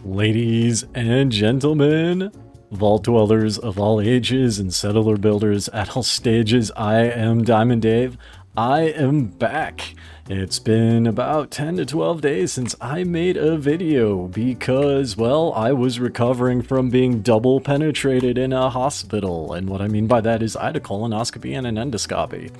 Ladies and gentlemen, vault dwellers of all ages and settler builders at all stages, I am Diamond Dave. I am back. It's been about 10 to 12 days since I made a video because, well, I was recovering from being double penetrated in a hospital. And what I mean by that is I had a colonoscopy and an endoscopy.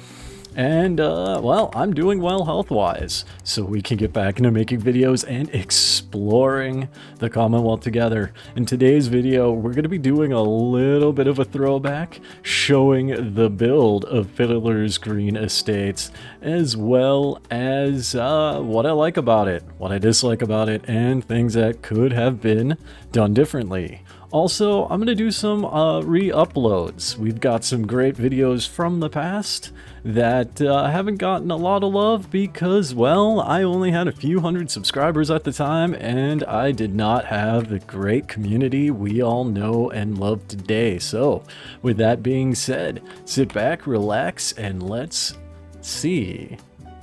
And, well, I'm doing well health-wise, so we can get back into making videos and exploring the Commonwealth together. In today's video, we're going to be doing a little bit of a throwback, showing the build of Fiddler's Green Estates, as well as what I like about it, what I dislike about it, and things that could have been done differently. Also, I'm going to do some re-uploads. We've got some great videos from the past that haven't gotten a lot of love because, well, I only had a few hundred subscribers at the time, and I did not have the great community we all know and love today. So, with that being said, sit back, relax, and let's see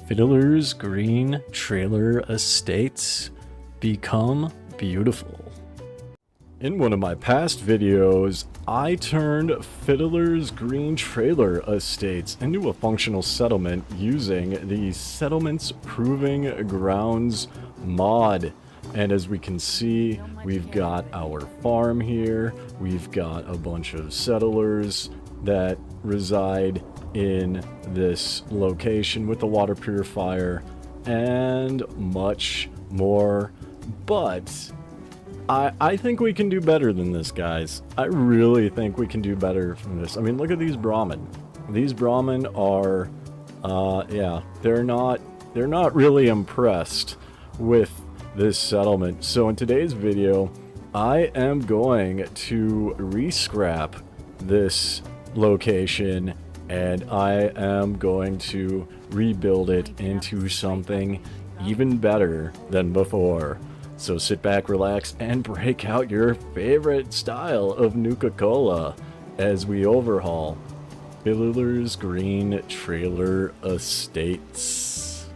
Fiddler's Green Trailer Estates become beautiful. In one of my past videos, I turned Fiddler's Green Trailer Estates into a functional settlement using the Settlements Proving Grounds mod. And as we can see, we've got our farm here, we've got a bunch of settlers that reside in this location with the water purifier, and much more. But I think we can do better than this, guys. I really think we can do better from this. I mean, look at these Brahmin. These Brahmin are, yeah, they're not really impressed with this settlement. So in today's video, I am going to re-scrap this location, and I am going to rebuild it into something even better than before. So sit back, relax, and break out your favorite style of Nuka-Cola as we overhaul Fiddler's Green Trailer Estates.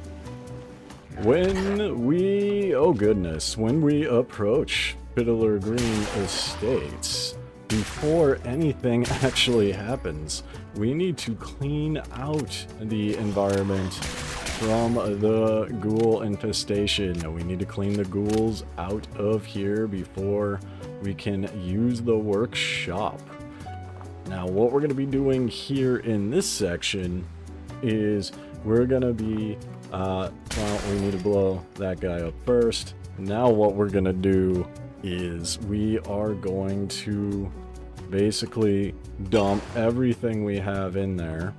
When we approach Fiddler Green Estates, before anything actually happens, we need to clean out the environment from the ghoul infestation. We need to clean the ghouls out of here before we can use the workshop. Now, what we're going to be doing here in this section is we're going to be, well, we need to blow that guy up first. Now what we're going to do is we are going to basically dump everything we have in there.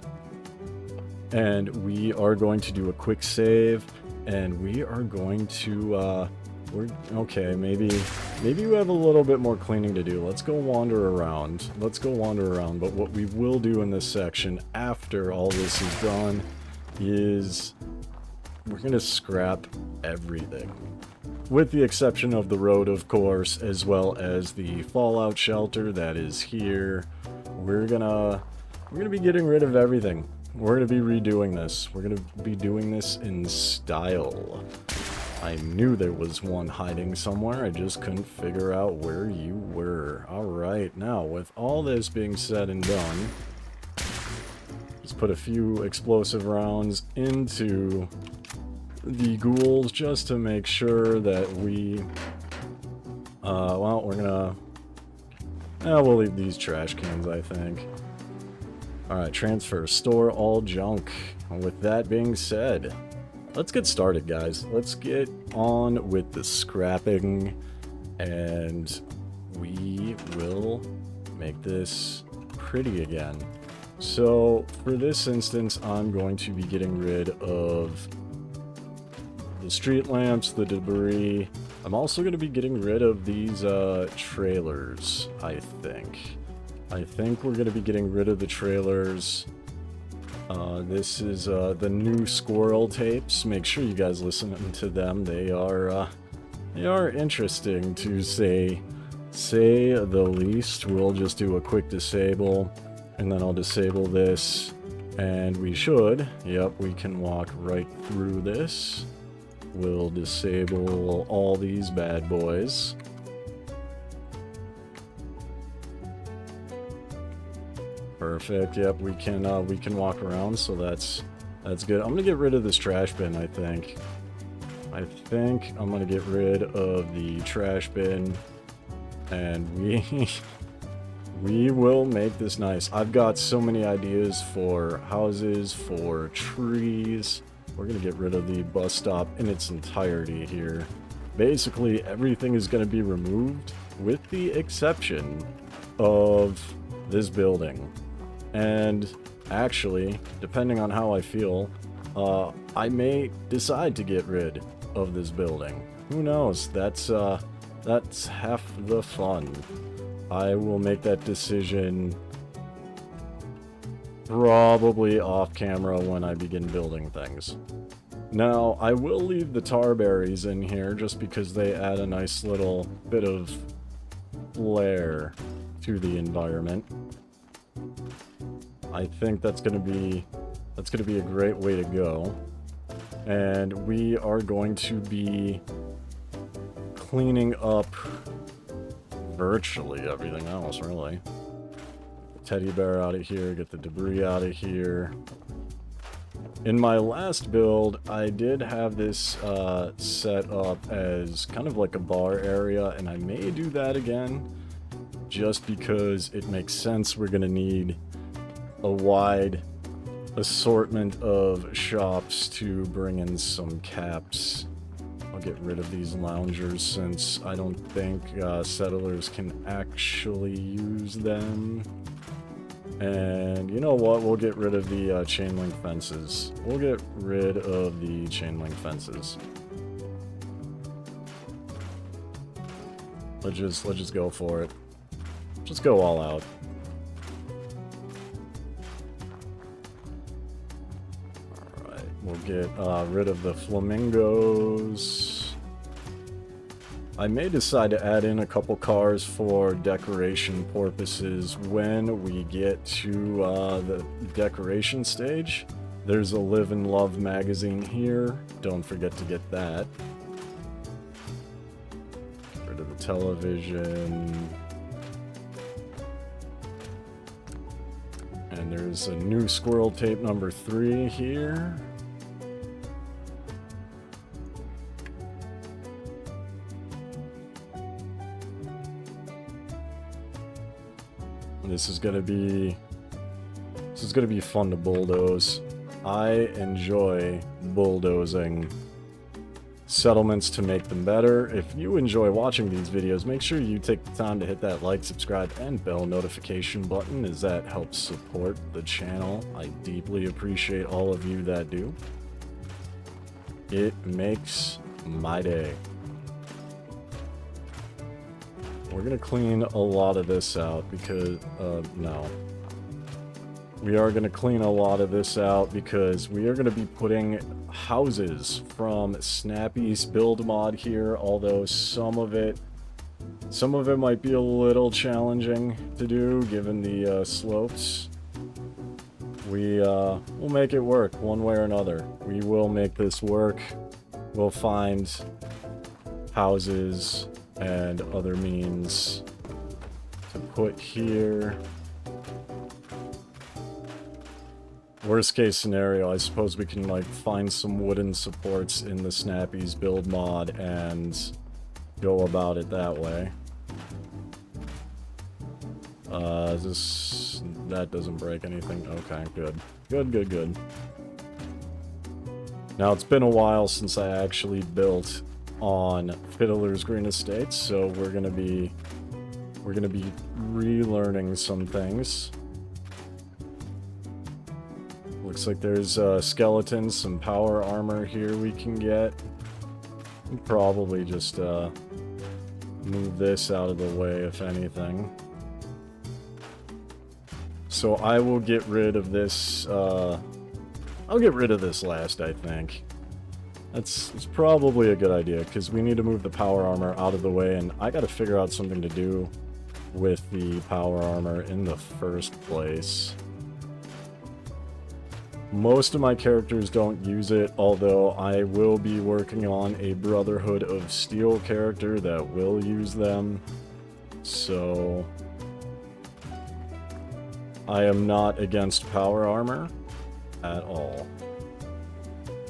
And we are going to do a quick save, and we are going to, okay, maybe we have a little bit more cleaning to do. Let's go wander around. But what we will do in this section after all this is done is we're going to scrap everything. With the exception of the road, of course, as well as the fallout shelter that is here. We're gonna be getting rid of everything. We're going to be redoing this. We're going to be doing this in style. I knew there was one hiding somewhere. I just couldn't figure out where you were. Alright, now with all this being said and done, let's put a few explosive rounds into the ghouls just to make sure that we, well, we're going to, we'll leave these trash cans, I think. Alright, transfer, store all junk. With that being said, let's get started, guys. Let's get on with the scrapping, and we will make this pretty again. So, for this instance, I'm going to be getting rid of the street lamps, the debris. I'm also going to be getting rid of these trailers, I think. I think we're going to be getting rid of the trailers. This is the new squirrel tapes. Make sure you guys listen to them. They are interesting to say the least. We'll just do a quick disable, and then I'll disable this, and we should. Yep, we can walk right through this. We'll disable all these bad boys. Perfect. Yep, we can walk around, so that's good. I'm gonna get rid of this trash bin, I think. I'm gonna get rid of the trash bin, and we will make this nice. I've got so many ideas for houses, for trees. We're gonna get rid of the bus stop in its entirety here. Basically, everything is gonna be removed with the exception of this building. And actually, depending on how I feel, I may decide to get rid of this building. Who knows? That's half the fun. I will make that decision probably off camera when I begin building things. Now, I will leave the tar berries in here just because they add a nice little bit of flair to the environment. I think that's gonna be a great way to go. And we are going to be cleaning up virtually everything else, really. Teddy bear out of here, get the debris out of here. In my last build, I did have this set up as kind of like a bar area, and I may do that again, just because it makes sense. We're gonna need a wide assortment of shops to bring in some caps. I'll get rid of these loungers since I don't think settlers can actually use them. And you know what? We'll get rid of the chain link fences. We'll get rid of the chain link fences. Let's just go for it. Just go all out. Alright, we'll get rid of the flamingos. I may decide to add in a couple cars for decoration purposes when we get to the decoration stage. There's a Live and Love magazine here. Don't forget to get that. Get rid of the television. And there's a new squirrel tape number 3 here. This is gonna be fun to bulldoze. I enjoy bulldozing settlements to make them better. If you enjoy watching these videos, make sure you take the time to hit that like, subscribe, and bell notification button, as that helps support the channel. I deeply appreciate all of you that do. It makes my day. We're gonna clean a lot of this out because, no. We are gonna clean a lot of this out because we are gonna be putting houses from Snappy's build mod here, although some of it might be a little challenging to do given the slopes. We'll make it work one way or another. We will make this work. We'll find houses and other means to put here. Worst case scenario, I suppose we can like find some wooden supports in the Snappy's build mod and go about it that way. That doesn't break anything. Okay, good. Now, it's been a while since I actually built on Fiddler's Green Estates, so we're gonna be relearning some things. Looks like there's skeletons, some power armor here we can get. We'll probably just move this out of the way, if anything. So I will get rid of this. I'll get rid of this last, I think. It's probably a good idea, because we need to move the power armor out of the way, and I gotta figure out something to do with the power armor in the first place. Most of my characters don't use it, although I will be working on a Brotherhood of Steel character that will use them. So I am not against power armor at all.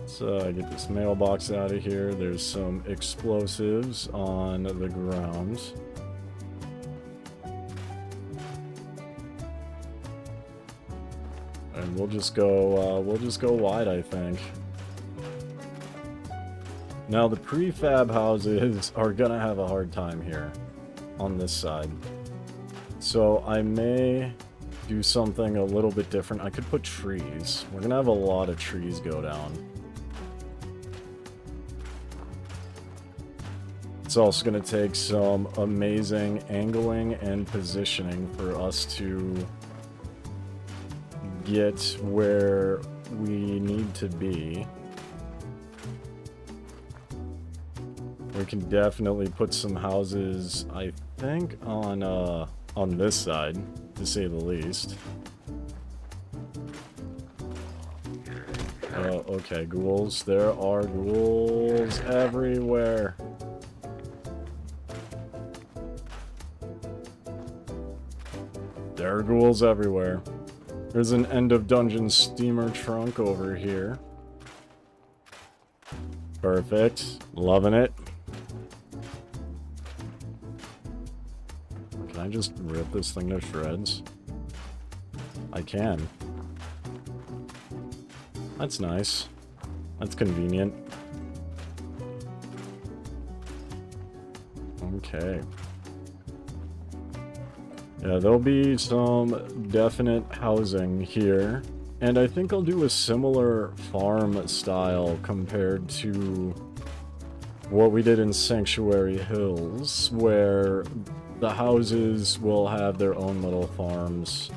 So I get this mailbox out of here. There's some explosives on the ground. And we'll just go wide, I think. Now the prefab houses are gonna have a hard time here on this side. So I may do something a little bit different. I could put trees. We're gonna have a lot of trees go down. It's also going to take some amazing angling and positioning for us to get where we need to be. We can definitely put some houses, I think, on this side, to say the least. Okay, ghouls. There are ghouls everywhere. There are ghouls everywhere. There's an end of dungeon steamer trunk over here. Perfect. Loving it. Can I just rip this thing to shreds? I can. That's nice. That's convenient. Okay. Yeah, there'll be some definite housing here. And I think I'll do a similar farm style compared to what we did in Sanctuary Hills, where the houses will have their own little farms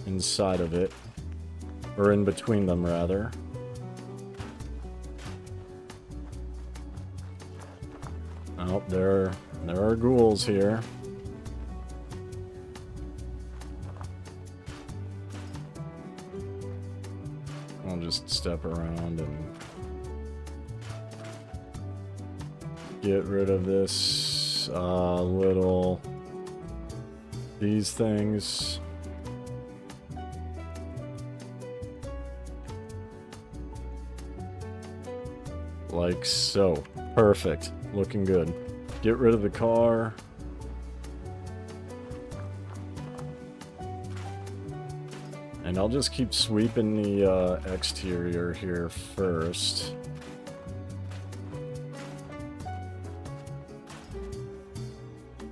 inside of it. Or in between them, rather. Oh, there are ghouls here. I'll just step around and get rid of this these things. Like so. Perfect. Looking good. Get rid of the car. And I'll just keep sweeping the exterior here first.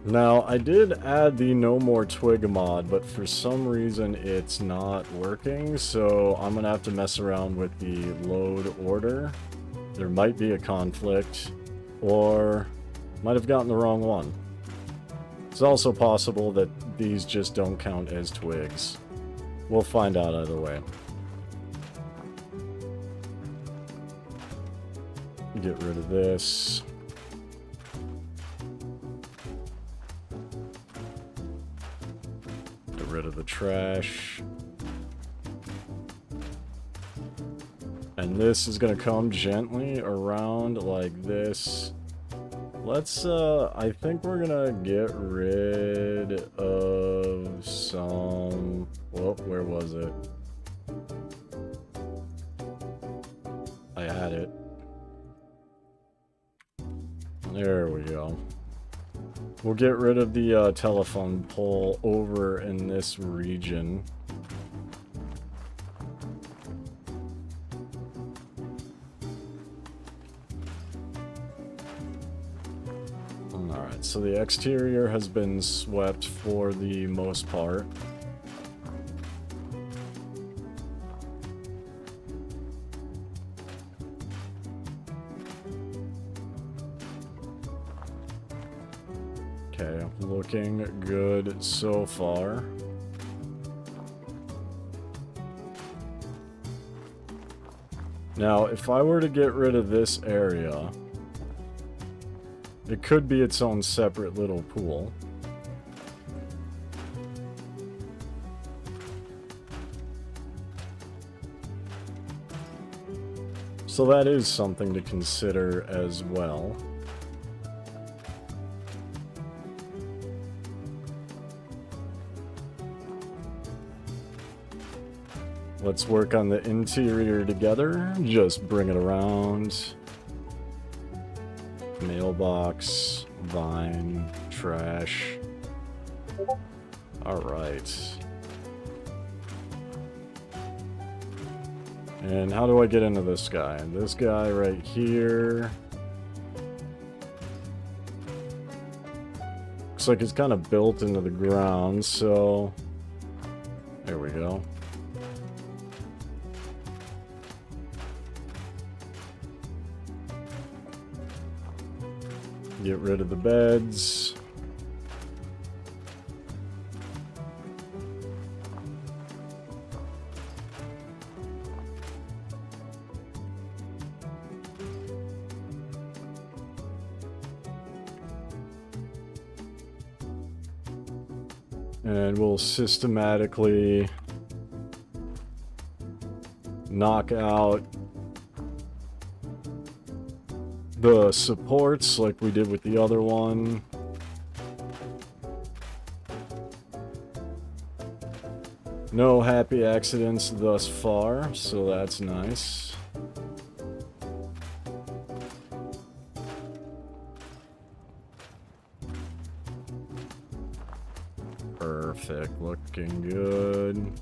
Now, I did add the no more twig mod, but for some reason it's not working, so I'm gonna have to mess around with the load order. There might be a conflict, or might have gotten the wrong one. It's also possible that these just don't count as twigs. We'll find out either way. Get rid of this. Get rid of the trash. And this is gonna come gently around like this. Let's, I think we're gonna get rid of some... Well, where was it? I had it. There we go. We'll get rid of the telephone pole over in this region. Alright, so the exterior has been swept for the most part. Okay, looking good so far. Now, if I were to get rid of this area, it could be its own separate little pool. So that is something to consider as well. Let's work on the interior together. Just bring it around. Mailbox, vine, trash. Alright. And how do I get into this guy? This guy right here. Looks like it's kind of built into the ground, so... There we go. Get rid of the beds. And we'll systematically knock out the supports like we did with the other one. No happy accidents thus far, so that's nice. Perfect, looking good.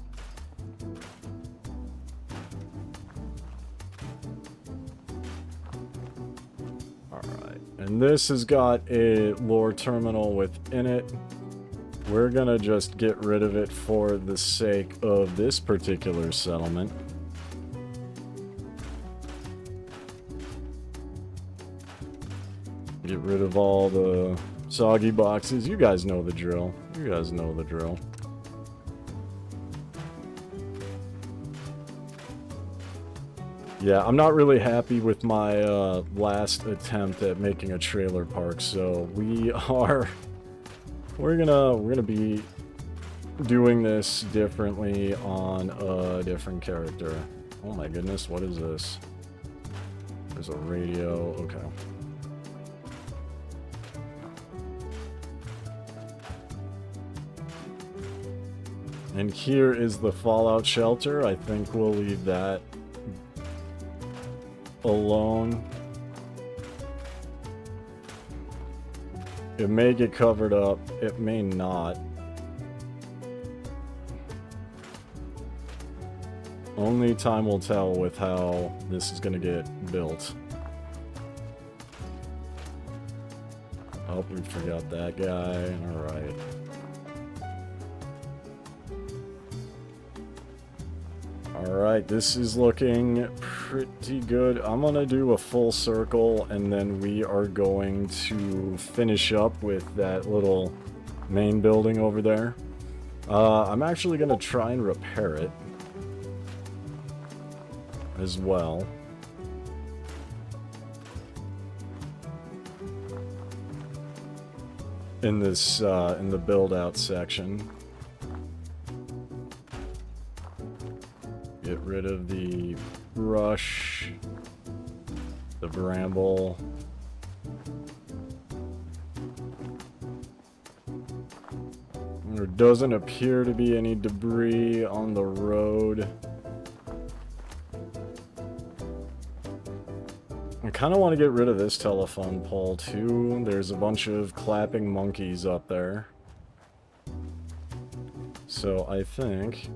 Alright, and this has got a lore terminal within it. We're gonna just get rid of it for the sake of this particular settlement. Get rid of all the soggy boxes. You guys know the drill. You guys know the drill. Yeah, I'm not really happy with my last attempt at making a trailer park, so we're gonna be doing this differently on a different character. Oh my goodness, what is this? There's a radio. Okay. And here is the fallout shelter. I think we'll leave that alone. It may get covered up, it may not. Only time will tell with how this is gonna get built. Oh, we forgot that guy. Alright. Alright, this is looking pretty good. I'm gonna do a full circle, and then we are going to finish up with that little main building over there. I'm actually gonna try and repair it as well. In this, in the build-out section. Get rid of the brush, the bramble. There doesn't appear to be any debris on the road. I kind of want to get rid of this telephone pole too. There's a bunch of clapping monkeys up there. So I think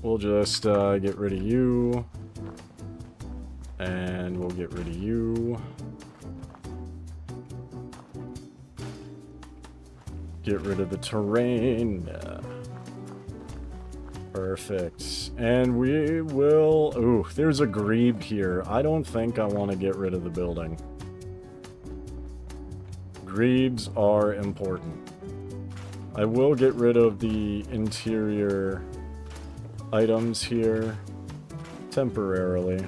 we'll just get rid of you, and we'll get rid of you. Get rid of the terrain. Perfect. And we will... Ooh, there's a grebe here. I don't think I want to get rid of the building. Grebes are important. I will get rid of the interior items here temporarily.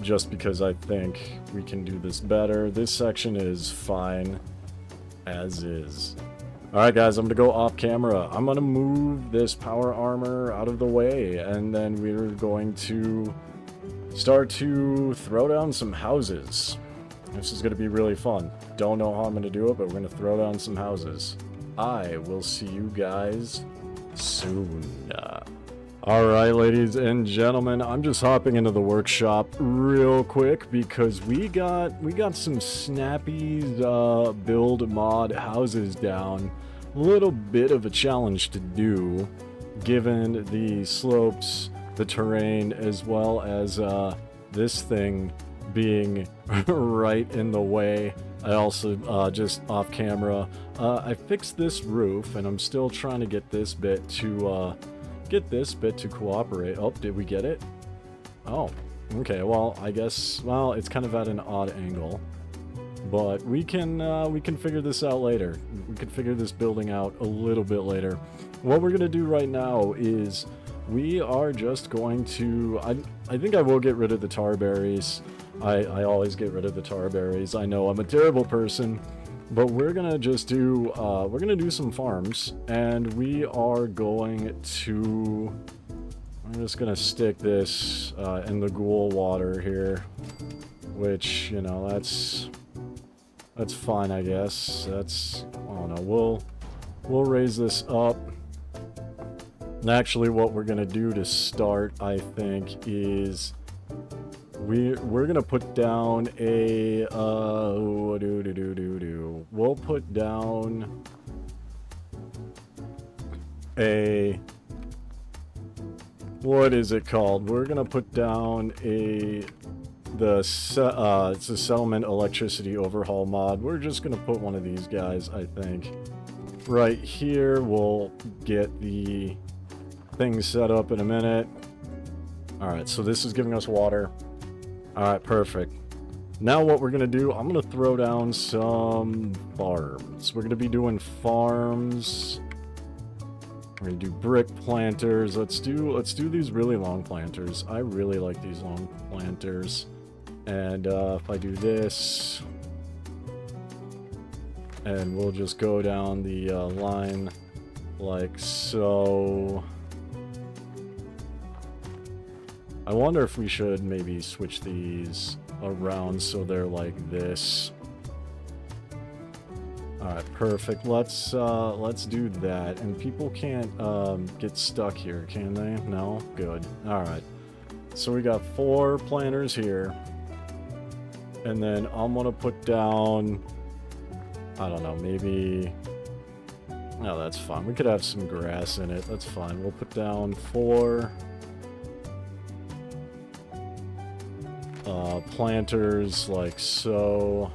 Just because I think we can do this better. This section is fine as is. Alright guys, I'm gonna go off camera. I'm gonna move this power armor out of the way, and then we're going to start to throw down some houses. This is gonna be really fun. Don't know how I'm gonna do it, but we're gonna throw down some houses. I will see you guys soon. Alright, ladies and gentlemen, I'm just hopping into the workshop real quick because we got some snappy build mod houses down. A little bit of a challenge to do, given the slopes, the terrain, as well as this thing being right in the way. I also, just off camera, I fixed this roof, and I'm still trying to get this bit to cooperate. Oh, did we get it? Oh, okay, well, I guess, well, it's kind of at an odd angle. But we can figure this out later. We can figure this building out a little bit later. What we're gonna do right now is we are just going to, I think I will get rid of the tar berries. I always get rid of the tar berries. I know I'm a terrible person, but we're gonna just do, we're gonna do some farms, and we are going to, I'm just gonna stick this in the ghoul water here, which, you know, that's fine, I guess. That's, I don't know, we'll raise this up. And actually what we're gonna do to start, I think, is we're gonna put down a we'll put down a, what is it called? We're gonna put down it's a settlement electricity overhaul mod. We're just gonna put one of these guys, I think, right here. We'll get the thing set up in a minute. Alright, so this is giving us water. Alright, perfect. Now what we're gonna do, I'm gonna throw down some farms. We're gonna be doing farms. We're gonna do brick planters. Let's do these really long planters. I really like these long planters. And if I do this, and we'll just go down the line like so. I wonder if we should maybe switch these around so they're like this. Alright, perfect. Let's do that. And people can't get stuck here, can they? No? Good. Alright. So we got 4 planters here. And then I'm gonna put down, I don't know, maybe, no, that's fine. We could have some grass in it. That's fine. We'll put down 4 planters like so.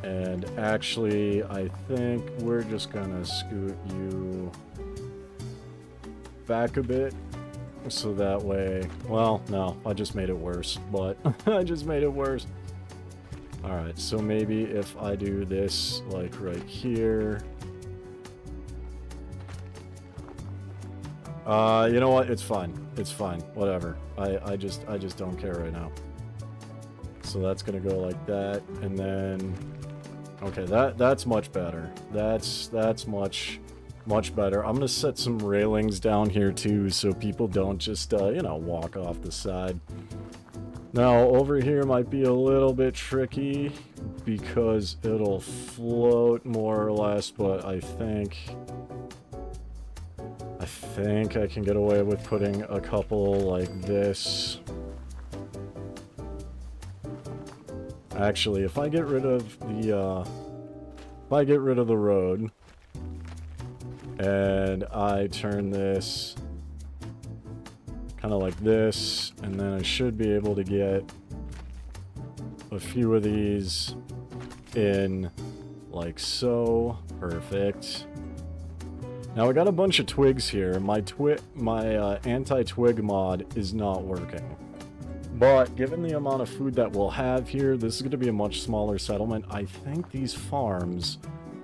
And actually, I think we're just gonna scoot you back a bit. So that way, well, no, I just made it worse, but I just made it worse. Alright, so maybe if I do this, like, right here. You know what? It's fine. It's fine. Whatever. I just don't care right now. So that's gonna go like that, and then... Okay, that's much better. That's much better. I'm gonna set some railings down here too, so people don't just, you know, walk off the side. Now, over here might be a little bit tricky, because it'll float more or less, but I think I can get away with putting a couple like this. Actually, if I get rid of the, road, and I turn this kind of like this, and then I should be able to get a few of these in like so. Perfect. Now I got a bunch of twigs here. My anti-twig mod is not working. But given the amount of food that we'll have here, this is going to be a much smaller settlement. I think these farms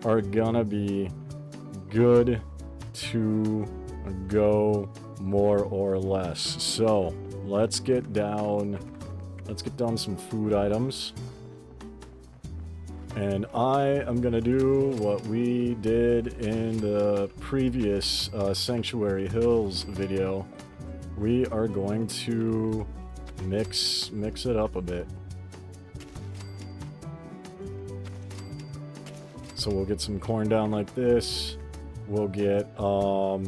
are gonna be good to go more or less. So let's get down some food items. And I am gonna do what we did in the previous Sanctuary Hills video. We are going to mix it up a bit. So we'll get some corn down like this. We'll get, I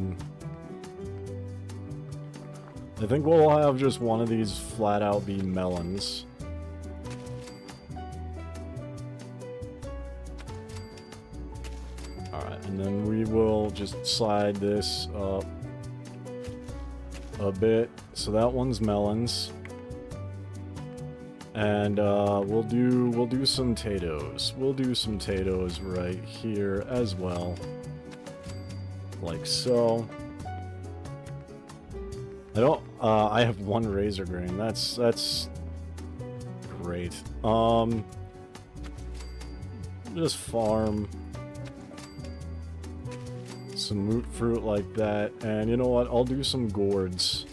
think we'll have just one of these flat out be melons. Alright, and then we will just slide this up a bit. So that one's melons. And we'll do some potatoes. We'll do some potatoes right here as well. Like so. I have one razor grain. That's great. Just farm some moot fruit like that, and you know what? I'll do some gourds.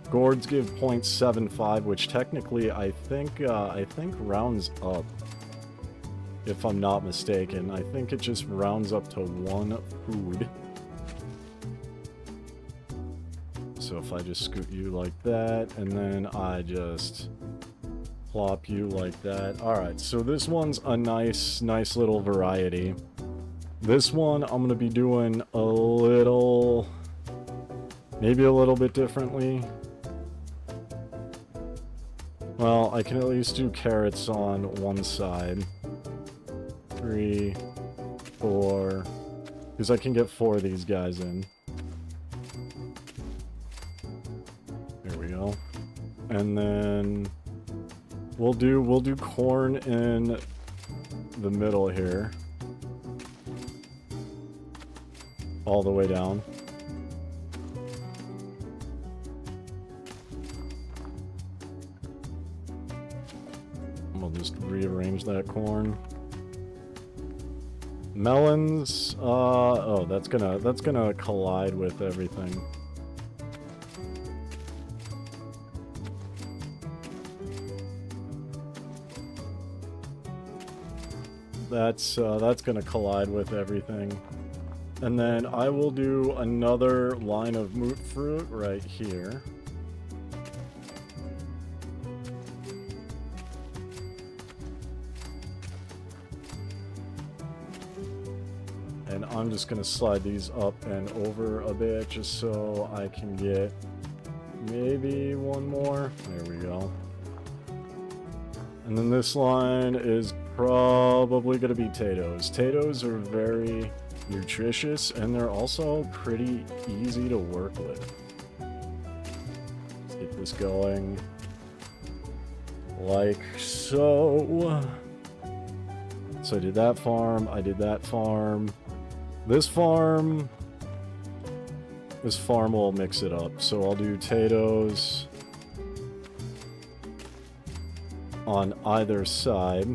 Gourds give 0.75, which technically I think rounds up. If I'm not mistaken, I think it just rounds up to 1 food. So if I just scoot you like that, and then I just plop you like that. Alright, so this one's a nice little variety. This one I'm going to be doing a little, maybe a little bit differently. Well, I can at least do carrots on one side. 3, 4, because I can get 4 of these guys in. There we go. And then we'll do corn in the middle here. All the way down. We'll just rearrange that corn. Melons, oh, that's gonna collide with everything. That's gonna collide with everything. And then I will do another line of moot fruit right here. And I'm just going to slide these up and over a bit just so I can get maybe one more. There we go. And then this line is probably going to be potatoes. Potatoes are very nutritious, and they're also pretty easy to work with. Let's get this going like so. So I did that farm, I did that farm. This farm will mix it up. So I'll do potatoes on either side.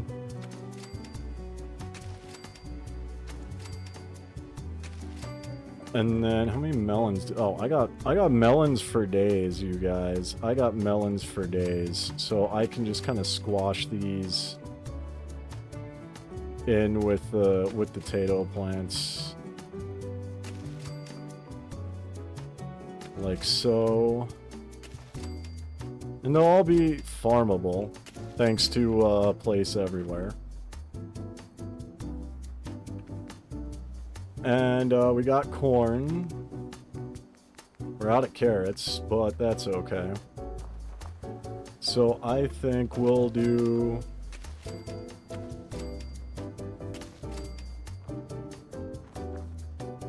And then how many melons? Oh, I got melons for days, you guys. I got melons for days. So I can just kind of squash these in with the potato plants. Like so. And they'll all be farmable thanks to place everywhere. And we got corn. We're out of carrots, but that's okay. So I think we'll do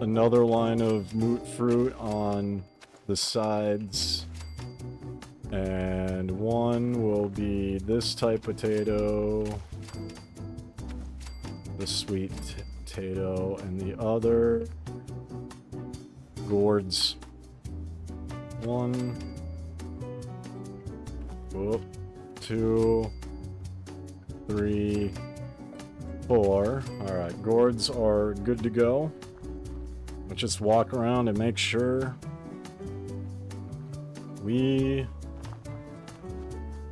another line of moot fruit on the sides. And one will be this type potato, the sweet potato, and the other gourds. 1, 2, 3, 4. Alright, gourds are good to go. Let's just walk around and make sure we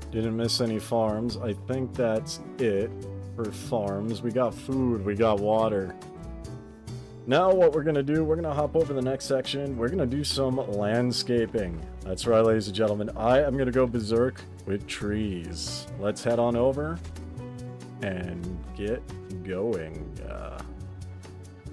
didn't miss any farms. I think that's it for farms. We got food, we got water. Now what we're gonna do, we're gonna hop over the next section. We're gonna do some landscaping. That's right, ladies and gentlemen. I am gonna go berserk with trees. Let's head on over and get going.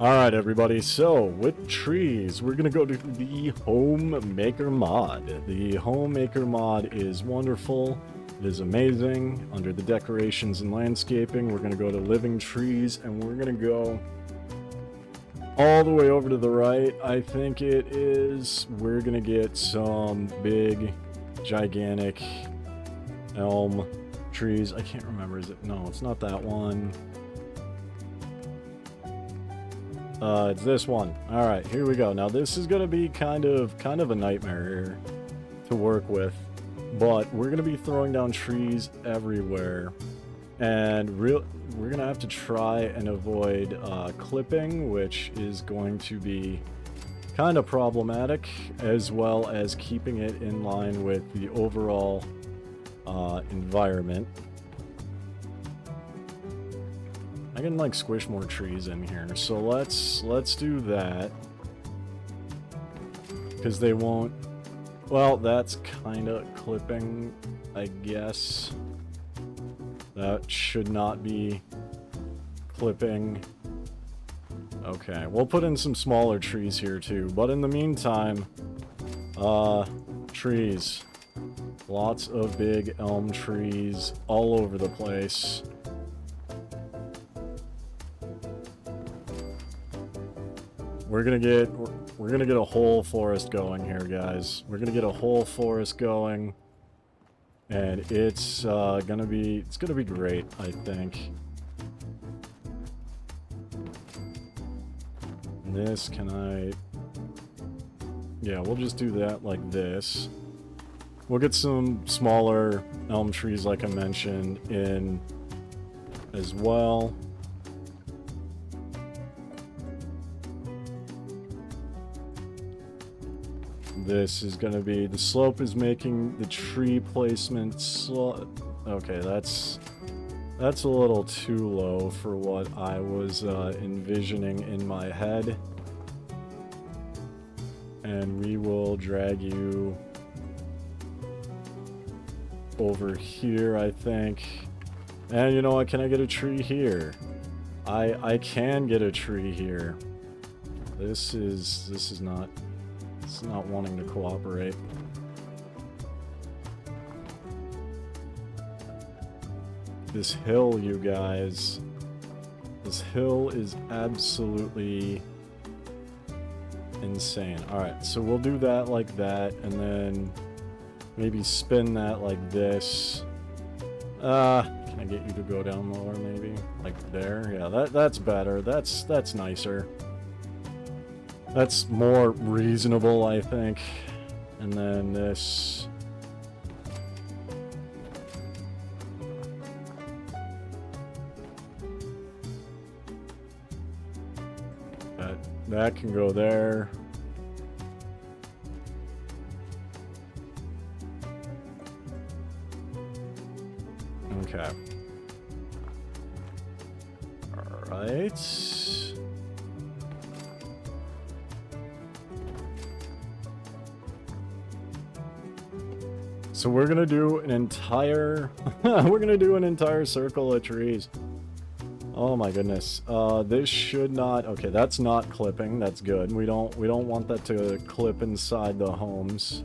Alright everybody, so with trees, we're gonna go to the Homemaker mod. The Homemaker mod is wonderful, it is amazing. Under the decorations and landscaping, we're gonna go to living trees, and we're gonna go all the way over to the right, I think it is. We're gonna get some big, gigantic elm trees. I can't remember, is it? No, it's not that one. It's this one. Alright, here we go. Now this is gonna be kind of a nightmare here to work with. But we're gonna be throwing down trees everywhere. And we're gonna have to try and avoid clipping, which is going to be kind of problematic, as well as keeping it in line with the overall environment. I can like squish more trees in here, so let's do that, because they won't. Well, that's kind of clipping, I guess. That should not be clipping. Okay, we'll put in some smaller trees here too, but in the meantime, trees. Lots of big elm trees all over the place. We're gonna get a whole forest going here, guys. We're gonna get a whole forest going, and it's gonna be great, I think. And this, can I? Yeah, we'll just do that like this. We'll get some smaller elm trees, like I mentioned, in as well. This is going to be, the slope is making the tree placement slow. Okay, that's a little too low for what I was envisioning in my head. And we will drag you over here, I think. And you know what, can I get a tree here? I can get a tree here. This is not wanting to cooperate. This hill, you guys. This hill is absolutely insane. Alright, so we'll do that like that, and then maybe spin that like this. Can I get you to go down lower, maybe? Like there? Yeah, that's better. That's nicer. That's more reasonable, I think. And then this. That can go there. Okay. All right. So we're gonna do an entire circle of trees. Oh my goodness. This should not. Okay, that's not clipping. That's good. We don't want that to clip inside the homes.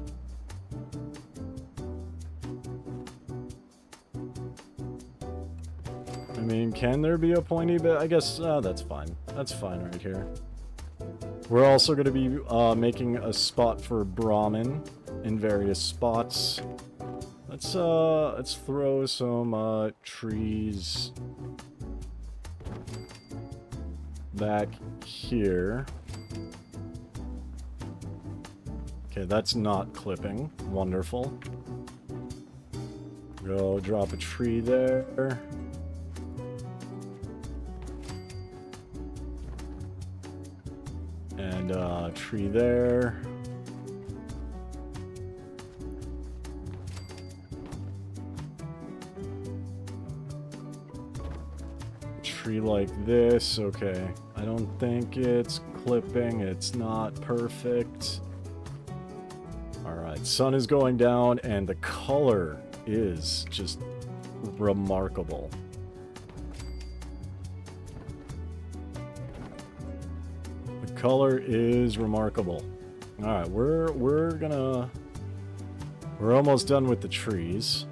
I mean, can there be a pointy bit? I guess that's fine. That's fine right here. We're also going to be making a spot for Brahmin in various spots. Let's throw some trees back here. Okay, that's not clipping. Wonderful. Go drop a tree there. And tree there. Tree like this. Okay. I don't think it's clipping. It's not perfect. Alright, sun is going down and the color is just remarkable. color is remarkable. Alright, we're almost done with the trees.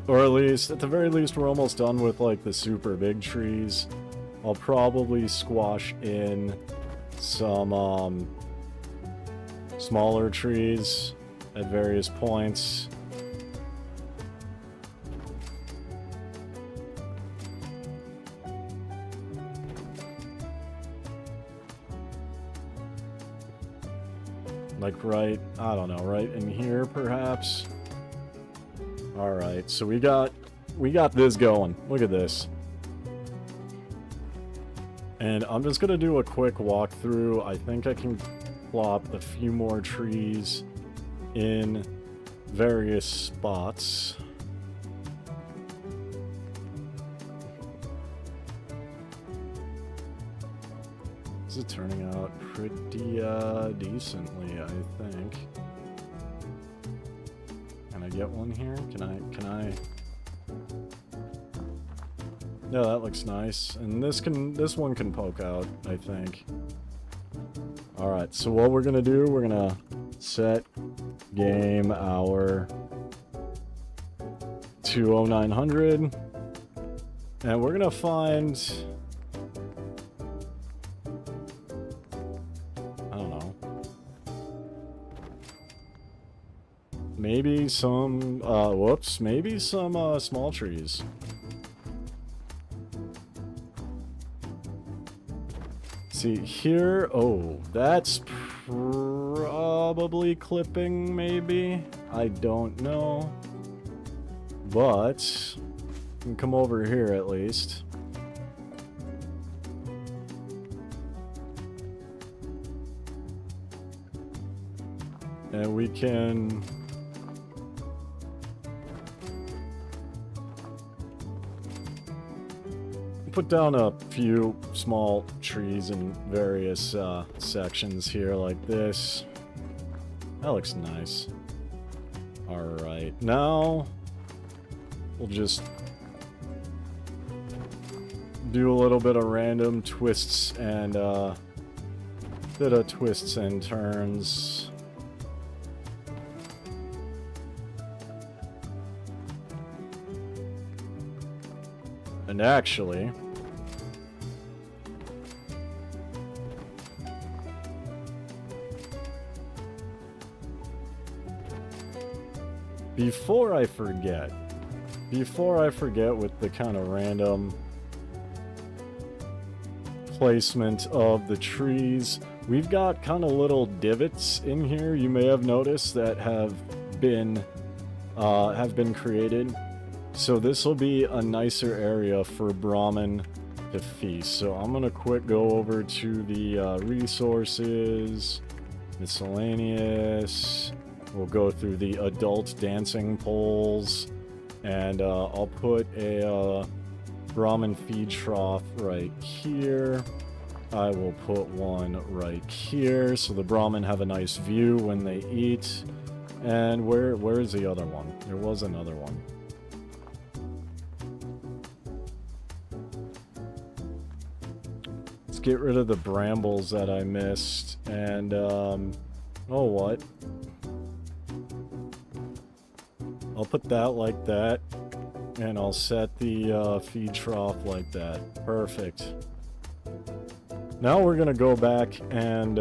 Or at least, at the very least, we're almost done with, like, the super big trees. I'll probably squash in some, smaller trees at various points. Like right, I don't know, right in here perhaps? Alright, so we got this going. Look at this. And I'm just gonna do a quick walkthrough. I think I can plop a few more trees in various spots. This is turning out pretty decently, I think. Can I get one here? Can I? Yeah, that looks nice. And this one can poke out, I think. Alright, so what we're gonna do, we're gonna set game hour to 0900. And we're gonna find, I don't know, maybe some, whoops, maybe some small trees. See here, oh, that's probably clipping, maybe? I don't know. But, you can come over here at least. And we can put down a few small trees in various sections here like this. That looks nice. Alright, now we'll just do a little bit of random twists and bit of twists and turns. And actually, before I forget with the kind of random placement of the trees, we've got kind of little divots in here you may have noticed that have been created. So this will be a nicer area for Brahmin to feast. So I'm gonna quick go over to the resources, miscellaneous. We'll go through the adult dancing poles, and I'll put a Brahmin feed trough right here. I will put one right here so the Brahmin have a nice view when they eat. And where is the other one? There was another one. Let's get rid of the brambles that I missed. And, oh, what? I'll put that like that. And I'll set the feed trough like that. Perfect. Now we're gonna go back and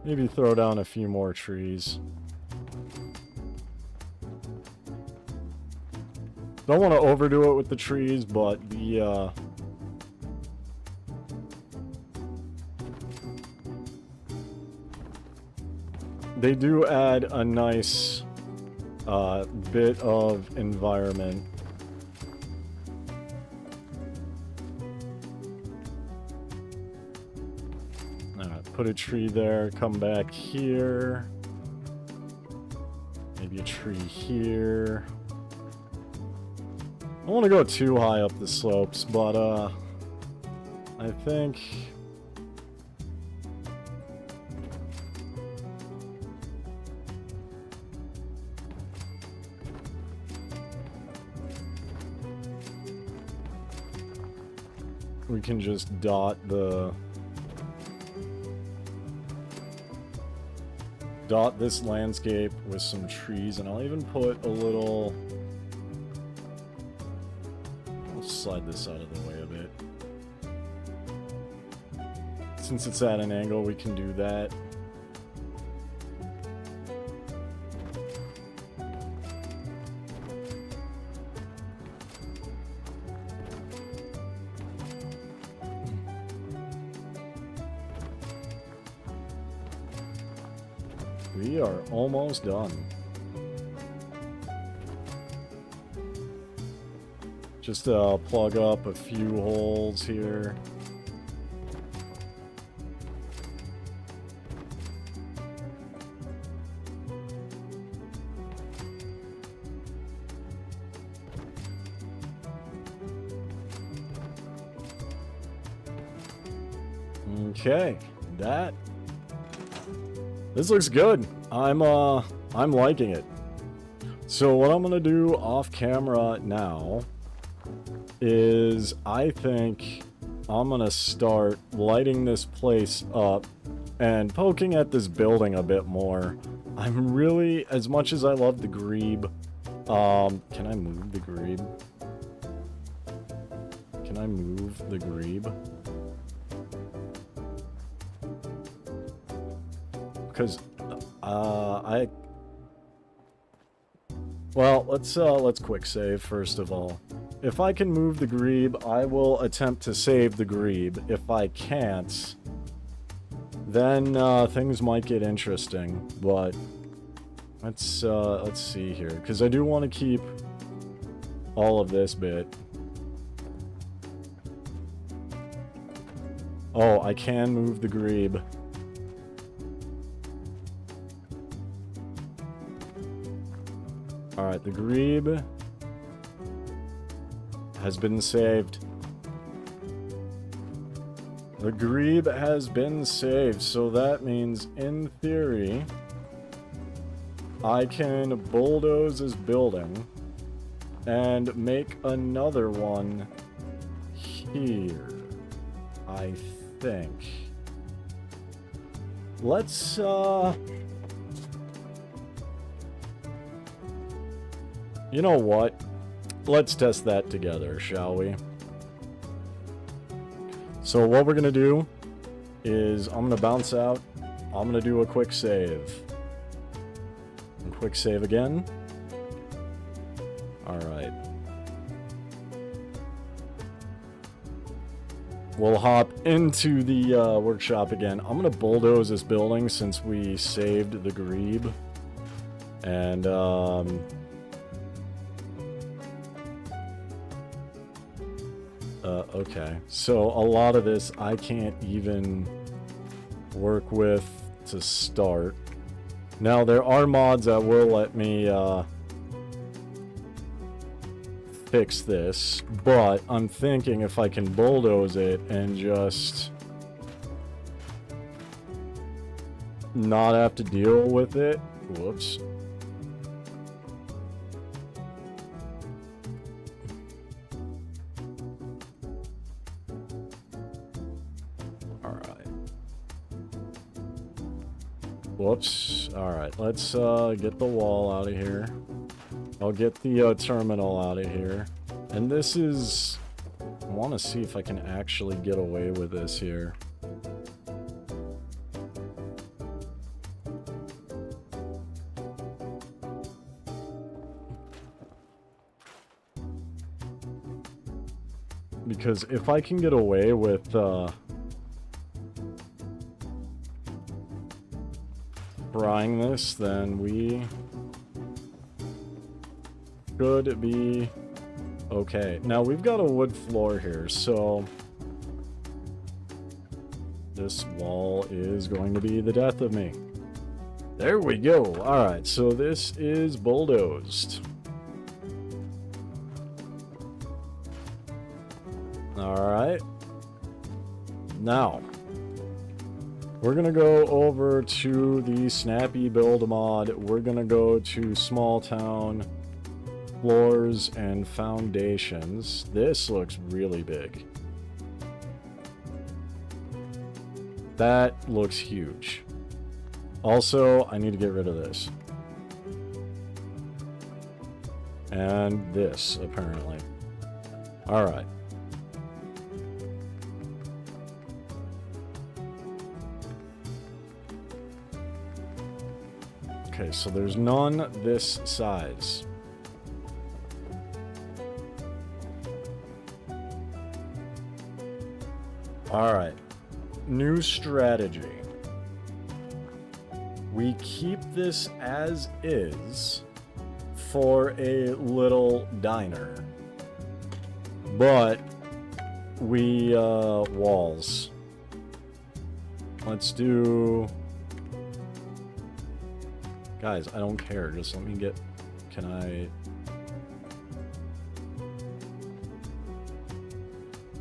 maybe throw down a few more trees. Don't want to overdo it with the trees, but the they do add a nice bit of environment. Alright, put a tree there, come back here. Maybe a tree here. I don't want to go too high up the slopes, but I think we can just dot this landscape with some trees, and I'll even put a little... I'll slide this out of the way a bit. Since it's at an angle, we can do that. We are almost done. Just plug up a few holes here. Okay, this looks good. I'm liking it. So what I'm gonna do off camera now is I think I'm gonna start lighting this place up and poking at this building a bit more. I'm really, as much as I love the grebe, can I move the grebe? Can I move the grebe? Because well, let's quick save first of all. If I can move the grebe, I will attempt to save the grebe. If I can't, then things might get interesting. But let's see here, because I do want to keep all of this bit. Oh, I can move the grebe. Alright, the grebe has been saved. The grebe has been saved, so that means, in theory, I can bulldoze this building and make another one here, I think. Let's, you know what? Let's test that together, shall we? So what we're gonna do is I'm gonna bounce out. I'm gonna do a quick save. And quick save again. Alright. We'll hop into the workshop again. I'm gonna bulldoze this building since we saved the grebe. And, okay, so a lot of this I can't even work with to start. Now, there are mods that will let me fix this, but I'm thinking if I can bulldoze it and just not have to deal with it. Whoops. Whoops. Alright, let's get the wall out of here. I'll get the terminal out of here. And this is... I want to see if I can actually get away with this here. Because if I can get away with... frying this, then we should be okay. Now, we've got a wood floor here, so this wall is going to be the death of me. There we go. Alright, so this is bulldozed. Alright. Now, we're going to go over to the Snappy Build mod. We're going to go to Small Town, Floors, and Foundations. This looks really big. That looks huge. Also, I need to get rid of this. And this, apparently. Alright. Okay, so there's none this size. Alright. New strategy. We keep this as is for a little diner. But we, walls. Let's do... Guys, I don't care. Just let me get... Can I...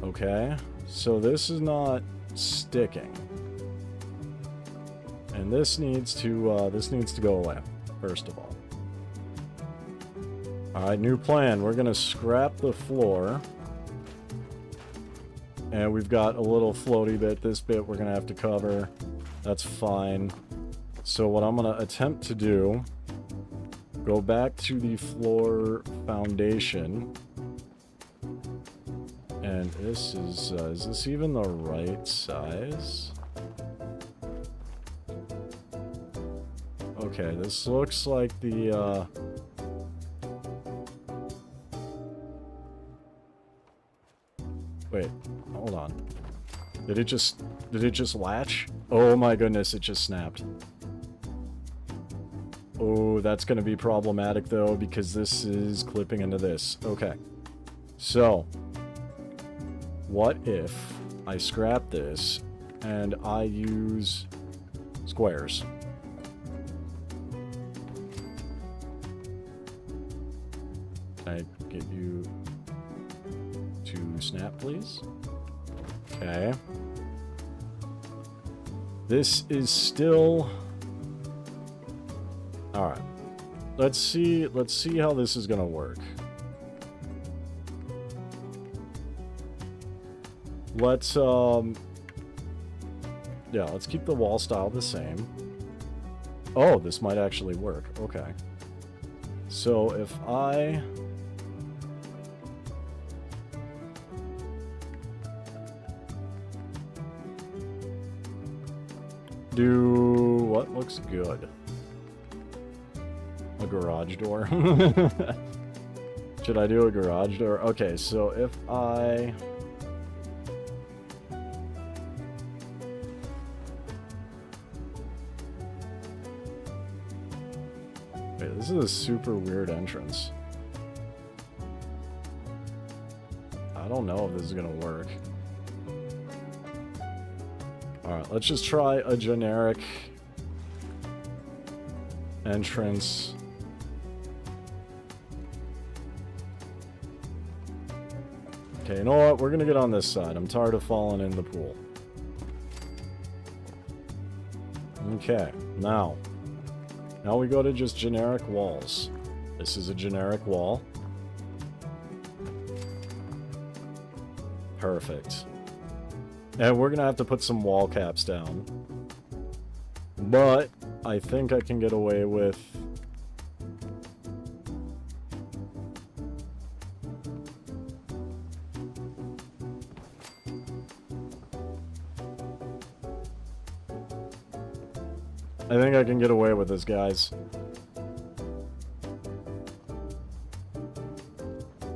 Okay. So this is not sticking. And this needs to go away, first of all. Alright, new plan. We're gonna scrap the floor. And we've got a little floaty bit. This bit we're gonna have to cover. That's fine. So what I'm gonna attempt to do, go back to the floor foundation. And this is this even the right size? Okay, this looks like the, Wait, hold on. Did it just latch? Oh my goodness, it just snapped. Oh, that's gonna be problematic though, because this is clipping into this. Okay. So, what if I scrap this and I use squares? Can I get you to snap, please? Okay. This is still... Alright. Let's see how this is gonna work. Let's, yeah, let's keep the wall style the same. Oh, this might actually work. Okay. So if I... do what looks good? A garage door? Should I do a garage door? Okay, so if I... Wait, this is a super weird entrance. I don't know if this is gonna work. Alright, let's just try a generic entrance. Okay, you know what? We're gonna get on this side. I'm tired of falling in the pool. Okay, now we go to just generic walls. This is a generic wall. Perfect. And we're gonna have to put some wall caps down. But I think I can get away with... I think I can get away with this, guys.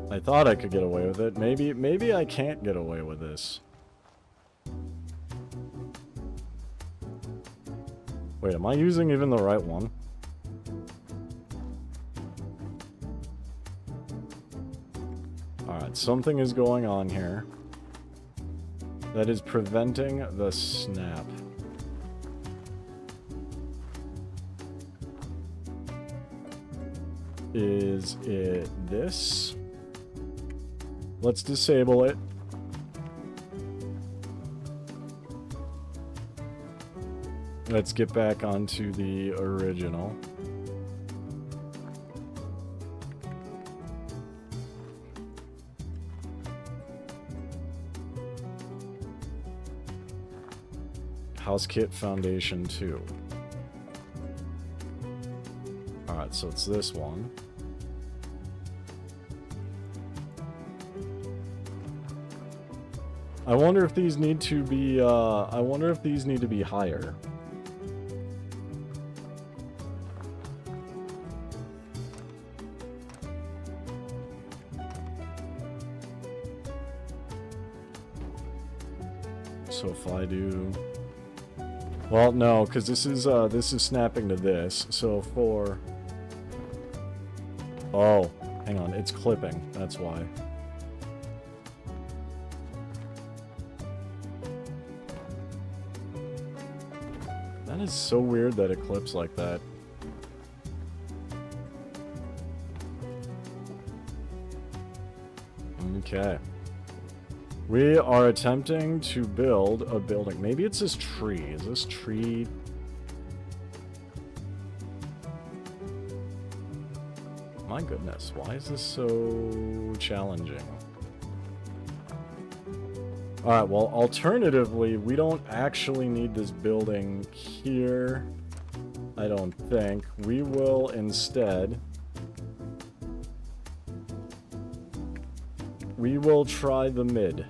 I thought I could get away with it. Maybe I can't get away with this. Wait, am I using even the right one? Alright, something is going on here that is preventing the snap. Is it this? Let's disable it. Let's get back onto the original. House kit foundation 2. Alright, so it's this one. I wonder if these need to be, higher. So if I do... Well, no, because this is snapping to this, so for... Oh, hang on, it's clipping, that's why. That is so weird that it clips like that. Okay. We are attempting to build a building. Maybe it's this tree. Is this tree... My goodness, why is this so challenging? Alright, well, alternatively, we don't actually need this building here. I don't think. We will instead... We will try the mid.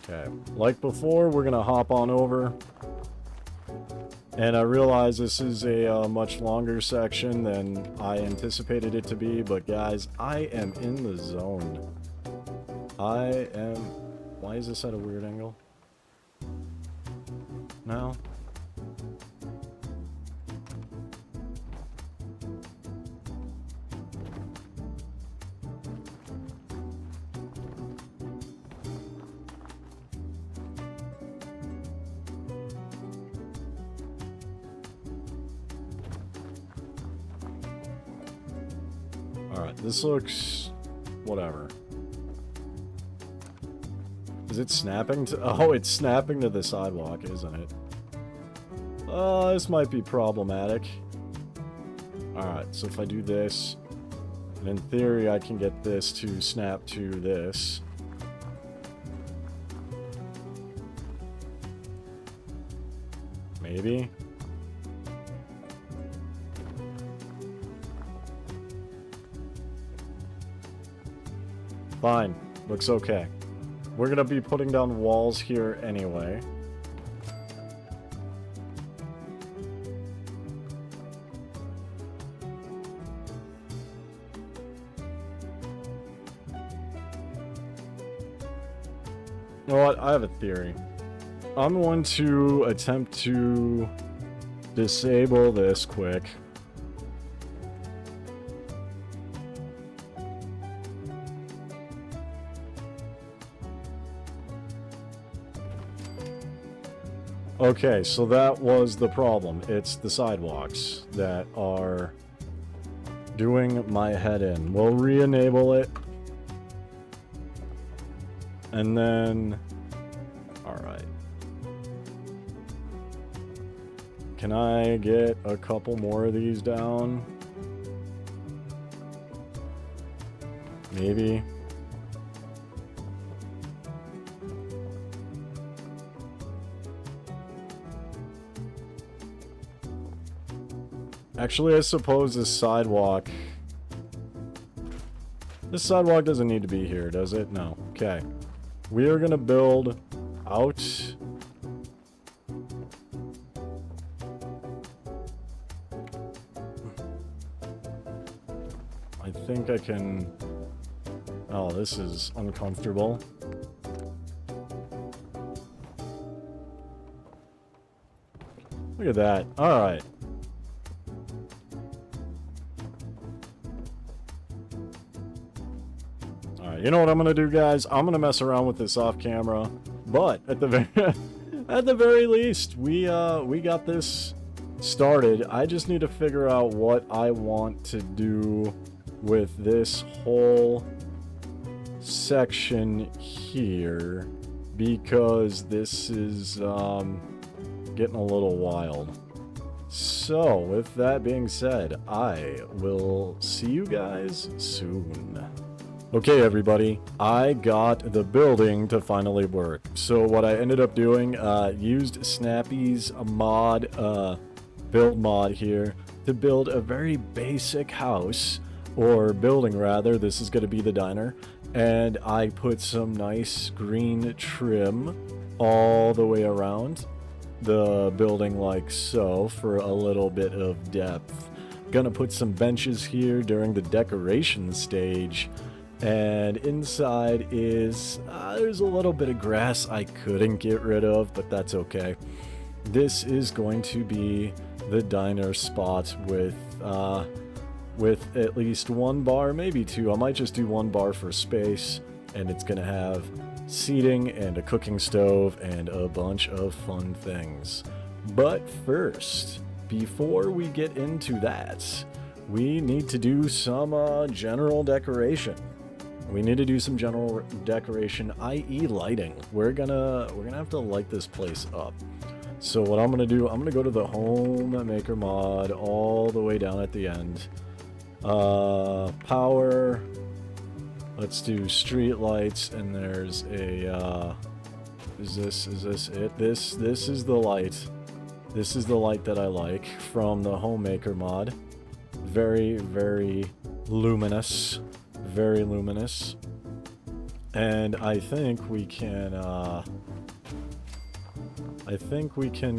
Okay. Like before, we're gonna hop on over. And I realize this is a much longer section than I anticipated it to be, but guys, I am in the zone. I am... Why is this at a weird angle? Now? Alright, this looks... whatever. Is it snapping to... Oh, it's snapping to the sidewalk, isn't it? This might be problematic. Alright, so if I do this... And in theory, I can get this to snap to this. Maybe? Fine. Looks okay. We're gonna be putting down walls here anyway. You know what? I have a theory. I'm going to attempt to disable this quick. Okay, so that was the problem. It's the sidewalks that are doing my head in. We'll re-enable it. And then... Alright. Can I get a couple more of these down? Maybe. Actually, I suppose this sidewalk... This sidewalk doesn't need to be here, does it? No. Okay. We are gonna build out... I think I can... Oh, this is uncomfortable. Look at that. Alright. You know what I'm gonna do, guys? I'm gonna mess around with this off camera, but at the very least, we got this started. I just need to figure out what I want to do with this whole section here, because this is getting a little wild. So, with that being said, I will see you guys soon. Okay, everybody, I got the building to finally work. So what I ended up doing, used Snappy's mod, build mod here to build a very basic house, or building rather. This is going to be the diner. And I put some nice green trim all the way around the building like so for a little bit of depth. Gonna put some benches here during the decoration stage. And inside is, there's a little bit of grass I couldn't get rid of, but that's okay. This is going to be the diner spot with at least one bar, maybe two. I might just do one bar for space, and it's gonna have seating and a cooking stove and a bunch of fun things. But first, before we get into that, we need to do some general decoration. We need to do some general decoration, i.e. lighting. We're gonna have to light this place up. So what I'm gonna do, I'm gonna go to the homemaker mod all the way down at the end. Power. Let's do street lights, and there's a is this it? This is the light. This is the light that I like from the homemaker mod. Very, very luminous. Very luminous. And I think we can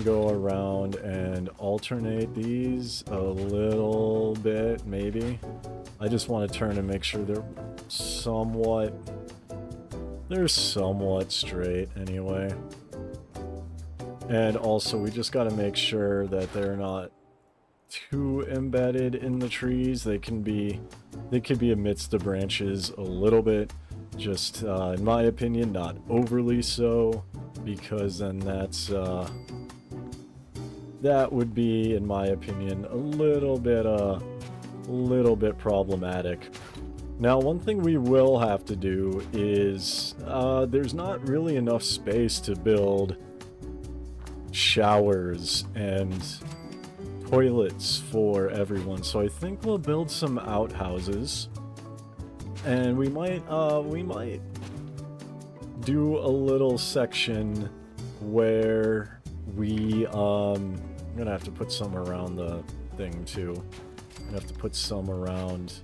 go around and alternate these a little bit, maybe. I just want to turn and make sure they're somewhat straight anyway. And also we just got to make sure that they're not too embedded in the trees. They could be amidst the branches a little bit, just in my opinion, not overly so, because then that would be, in my opinion, a little bit problematic. Now, one thing we will have to do is there's not really enough space to build showers and toilets for everyone, so I think we'll build some outhouses, and we might do a little section where we I'm gonna have to put some around the thing too. I'm gonna have to put some around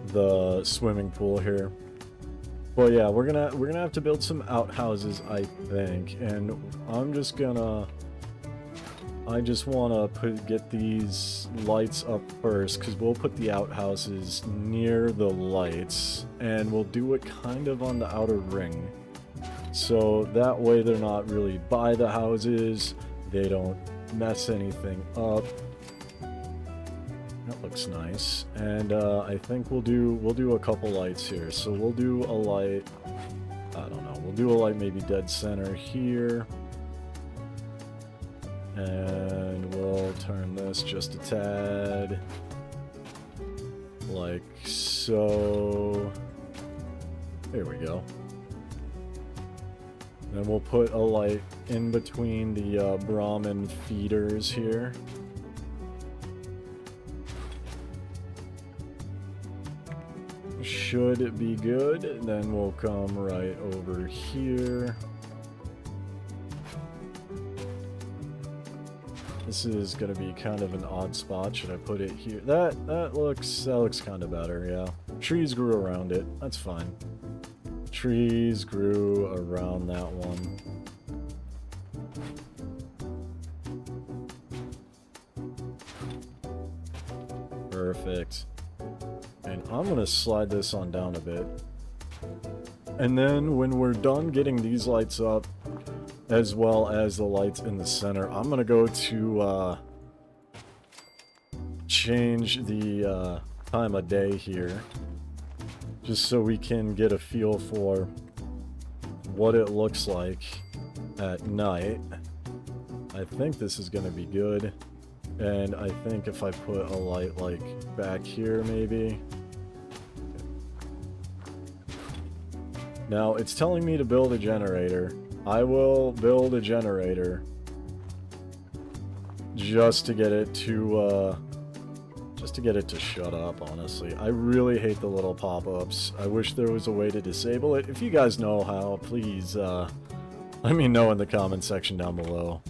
the swimming pool here. But yeah, we're gonna have to build some outhouses, I think, and I just want to get these lights up first, because we'll put the outhouses near the lights, and we'll do it kind of on the outer ring. So that way they're not really by the houses, they don't mess anything up. That looks nice. And I think we'll do a couple lights here. So we'll do a light, I don't know, we'll do a light maybe dead center here. And we'll turn this just a tad, like so. There we go. Then we'll put a light in between the Brahmin feeders here. Should be good. Then we'll come right over here. This is gonna be kind of an odd spot. Should I put it here? That looks kind of better, yeah. Trees grew around it. That's fine. Trees grew around that one. Perfect. And I'm gonna slide this on down a bit. And then when we're done getting these lights up, as well as the lights in the center, I'm gonna go to change the time of day here, just so we can get a feel for what it looks like at night. I think this is gonna be good, and I think if I put a light like back here maybe. Now it's telling me to build a generator. I will build a generator just to get it to just to get it to shut up, honestly. I really hate the little pop-ups. I wish there was a way to disable it. If you guys know how, please let me know in the comment section down below.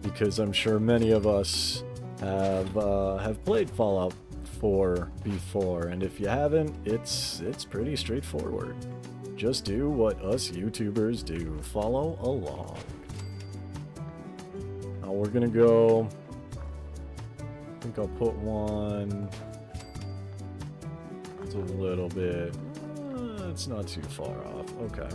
Because I'm sure many of us have played Fallout 4 before, and if you haven't, it's pretty straightforward. Just do what us YouTubers do. Follow along. Now we're gonna go... I think I'll put one... It's a little bit... it's not too far off. Okay.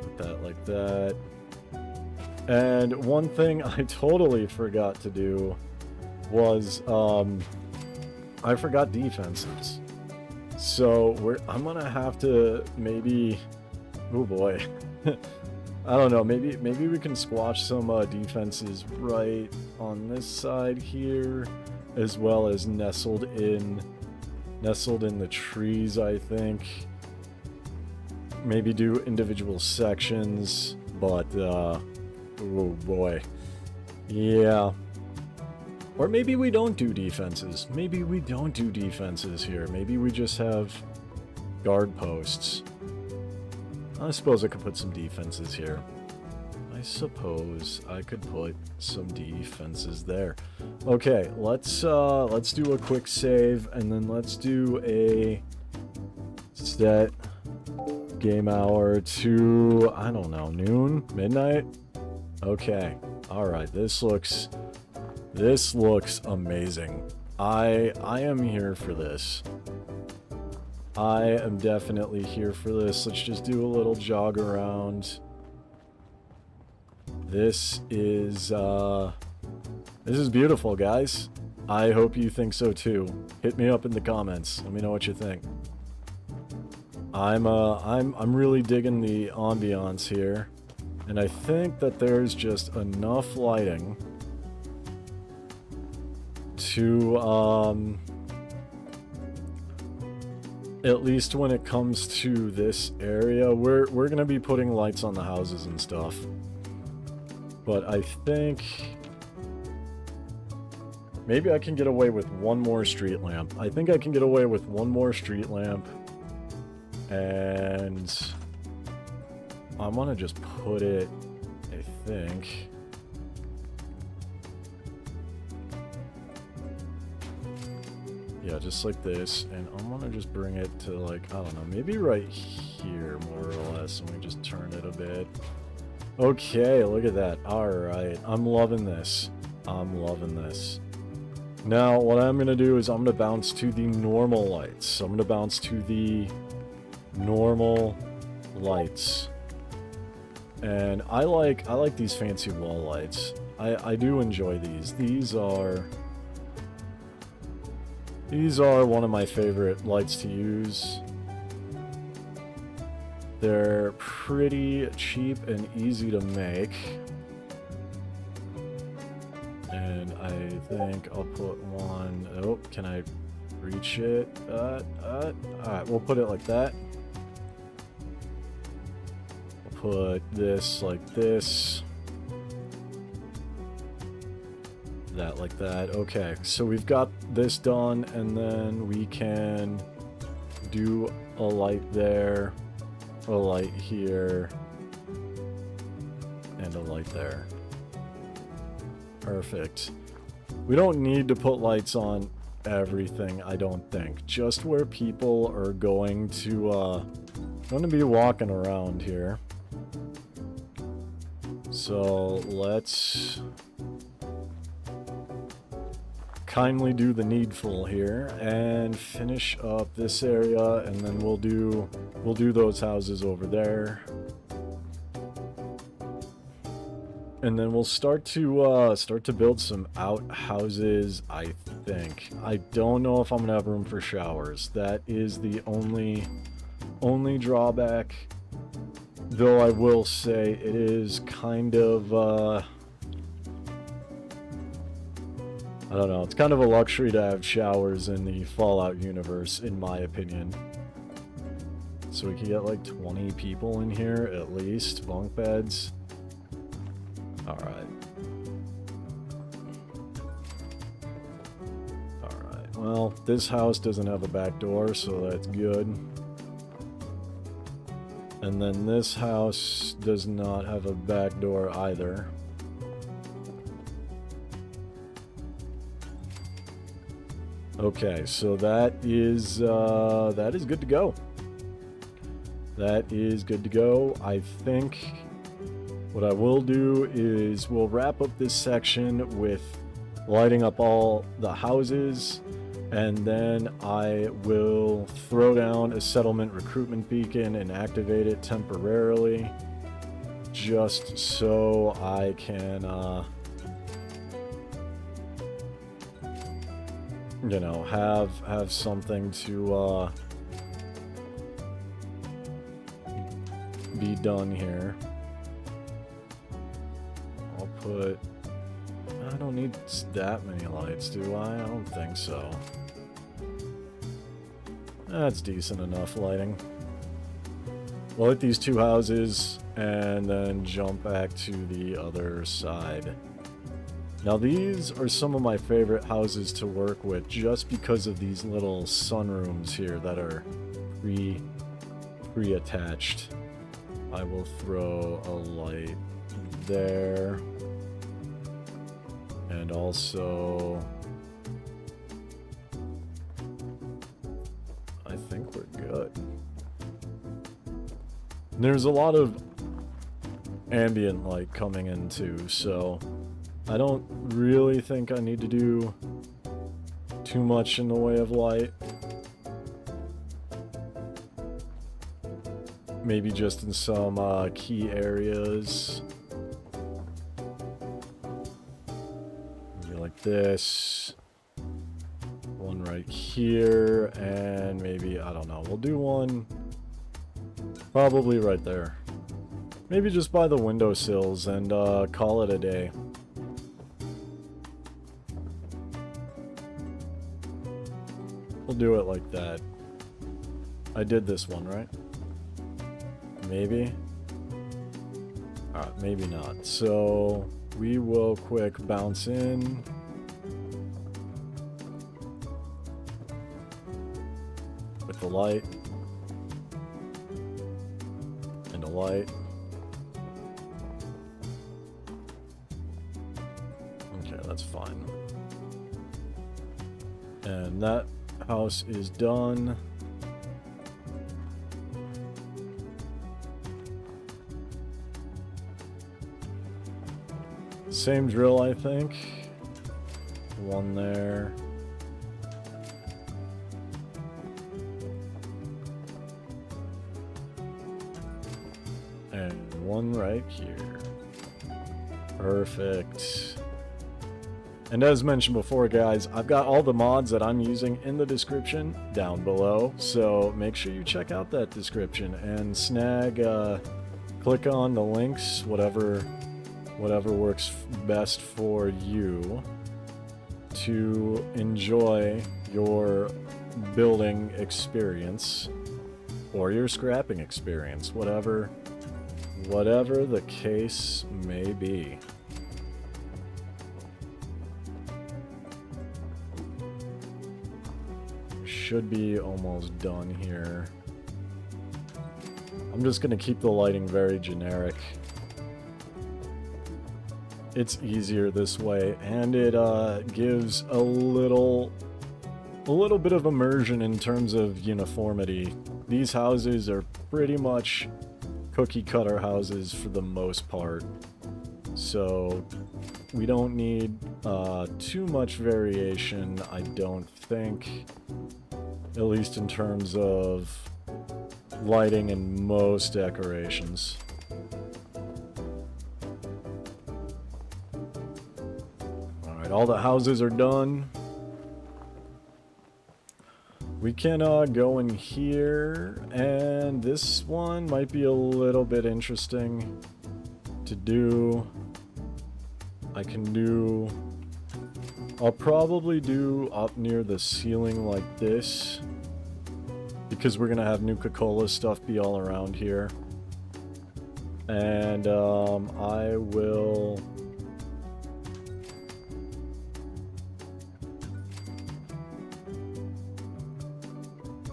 Put that like that. And one thing I totally forgot to do was, I forgot defenses. So I'm gonna have to maybe... Oh boy. I don't know, maybe we can squash some defenses right on this side here, as well as nestled in the trees, I think. Maybe do individual sections, but oh boy. Yeah. Or maybe we don't do defenses. Maybe we don't do defenses here. Maybe we just have guard posts. I suppose I could put some defenses here. I suppose I could put some defenses there. Okay, let's do a quick save, and then let's do a set game hour to, I don't know, noon? Midnight? Okay. Alright, this looks amazing. I am here for this. I am definitely here for this. Let's just do a little jog around. This is beautiful, guys. I hope you think so too. Hit me up in the comments. Let me know what you think. I'm really digging the ambiance here, and I think that there's just enough lighting to at least when it comes to this area, we're gonna be putting lights on the houses and stuff. But I think maybe I can get away with one more street lamp. I think I can get away with one more street lamp. And I want to just put it, I think. Yeah, just like this. And I'm going to just bring it to, like, I don't know, maybe right here, more or less. And we just turn it a bit. Okay, look at that. Alright, I'm loving this. I'm loving this. Now, what I'm going to do is I'm going to bounce to the normal lights. So I'm going to bounce to the normal lights. And I like these fancy wall lights. I do enjoy these. These are one of my favorite lights to use. They're pretty cheap and easy to make. And I think I'll put one... Oh, can I reach it? Alright, we'll put it like that. We'll put this like this. That like that. Okay, so we've got this done, and then we can do a light there, a light here, and a light there. Perfect. We don't need to put lights on everything, I don't think. Just where people are going to be walking around here. So let's kindly do the needful here and finish up this area, and then we'll do those houses over there. And then we'll start to build some outhouses, I think. I don't know if I'm gonna have room for showers. That is the only drawback. Though I will say it is kind of I don't know, it's kind of a luxury to have showers in the Fallout universe, in my opinion. So we could get like 20 people in here at least. Bunk beds. Alright. Alright. Well, this house doesn't have a back door, so that's good. And then this house does not have a back door either. Okay, so that is good to go. That is good to go. I think what I will do is we'll wrap up this section with lighting up all the houses, and then I will throw down a settlement recruitment beacon and activate it temporarily, just so I can, you know, have something to be done here. I'll put... I don't need that many lights, do I? I don't think so. That's decent enough lighting. We'll hit these two houses and then jump back to the other side. Now these are some of my favorite houses to work with just because of these little sunrooms here that are pre-attached. I will throw a light there. And also, I think we're good. There's a lot of ambient light coming in too, so I don't really think I need to do too much in the way of light. Maybe just in some key areas. Maybe like this. One right here, and maybe, I don't know, we'll do one probably right there. Maybe just by the windowsills and call it a day. We'll do it like that. I did this one, right? Maybe? Alright, maybe not. So, we will quick bounce in. With the light. And a light. Okay, that's fine. And that house is done. Same drill, I think. One there. And one right here. Perfect. And as mentioned before, guys, I've got all the mods that I'm using in the description down below. So make sure you check out that description and snag, click on the links, whatever works best for you to enjoy your building experience or your scrapping experience, whatever the case may be. Should be almost done here. I'm just gonna keep the lighting very generic. It's easier this way, and it gives a little bit of immersion in terms of uniformity. These houses are pretty much cookie cutter houses for the most part, so we don't need too much variation, I don't think, at least in terms of lighting and most decorations. All the houses are done. We can go in here, and this one might be a little bit interesting to do. I'll probably do up near the ceiling like this, because we're gonna have Nuka-Cola stuff be all around here. And I will...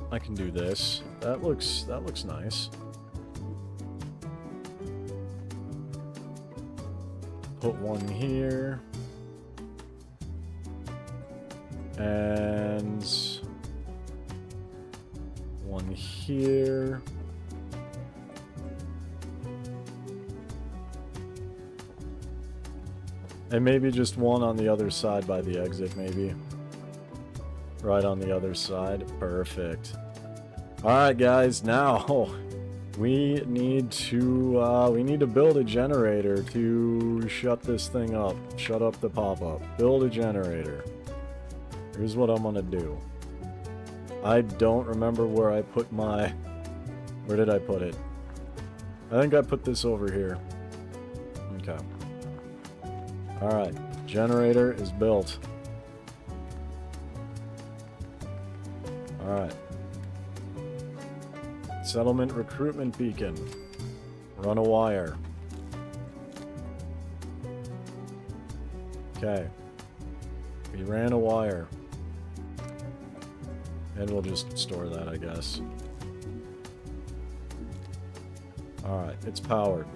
I can do this. That looks nice. Put one here. And one here. And maybe just one on the other side by the exit, maybe. Right on the other side. Perfect. Alright guys, now we need to build a generator to shut this thing up. Shut up the pop-up. Build a generator. Here's what I'm gonna do. I don't remember where I put my... Where did I put it? I think I put this over here. Okay. Alright. Generator is built. Alright. Settlement recruitment beacon. Run a wire. Okay. We ran a wire. And we'll just store that, I guess. Alright, it's powered.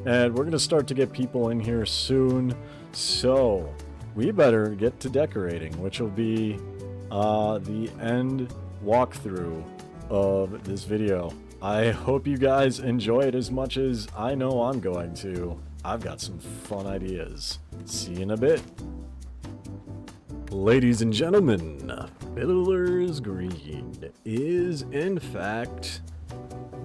And we're going to start to get people in here soon. So, we better get to decorating, which will be the end walkthrough of this video. I hope you guys enjoy it as much as I know I'm going to. I've got some fun ideas. See you in a bit. Ladies and gentlemen, Fiddler's Green is in fact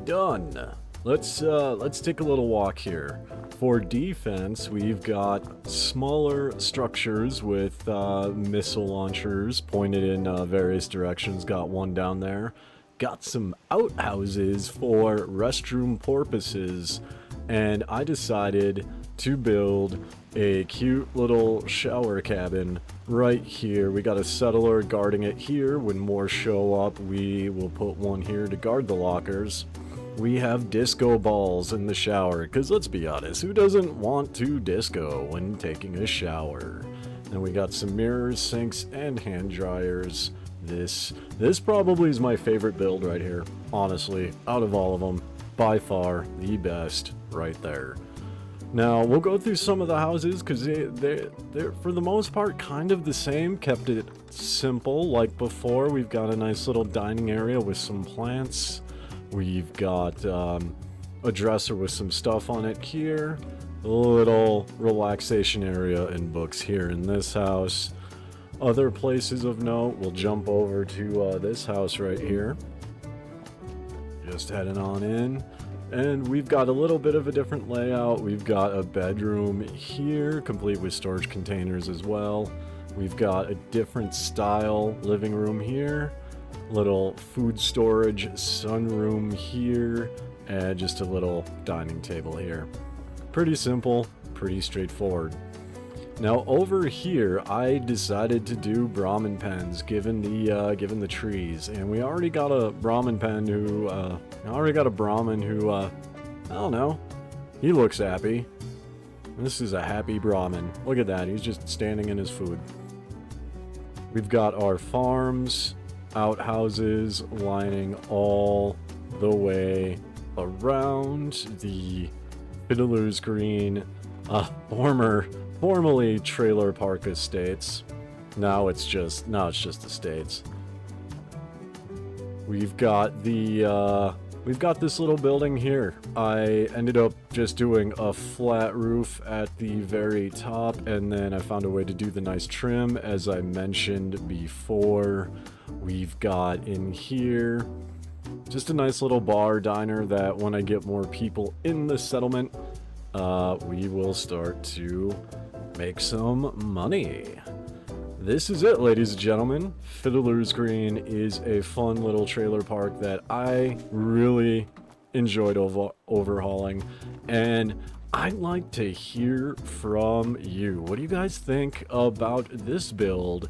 done. Let's take a little walk here. For defense, we've got smaller structures with missile launchers pointed in various directions. Got one down there. Got some outhouses for restroom purposes, and I decided to build a cute little shower cabin right here. We got a settler guarding it here. When more show up, we will put one here to guard the lockers. We have disco balls in the shower, because let's be honest, who doesn't want to disco when taking a shower? And we got some mirrors, sinks, and hand dryers. This probably is my favorite build right here, honestly, out of all of them. By far, the best right there. Now, we'll go through some of the houses, because they're, for the most part, kind of the same. Kept it simple, like before. We've got a nice little dining area with some plants. We've got a dresser with some stuff on it here. A little relaxation area and books here in this house. Other places of note, we'll jump over to this house right here. Just heading on in. And we've got a little bit of a different layout. We've got a bedroom here, complete with storage containers as well. We've got a different style living room here. Little food storage sunroom here, and just a little dining table here. Pretty simple, pretty straightforward. Now over here, I decided to do Brahmin pens, given the trees, and we already got a Brahmin pen who, I don't know, he looks happy. This is a happy Brahmin. Look at that, he's just standing in his food. We've got our farms, outhouses lining all the way around the Fiddler's Green, formerly trailer park estates. Now it's just estates. We've got this little building here. I ended up just doing a flat roof at the very top, and then I found a way to do the nice trim, as I mentioned before. We've got in here just a nice little bar diner that when I get more people in the settlement, we will start to make some money. This is it, ladies and gentlemen. Fiddler's Green is a fun little trailer park that I really enjoyed overhauling, and I'd like to hear from you. What do you guys think about this build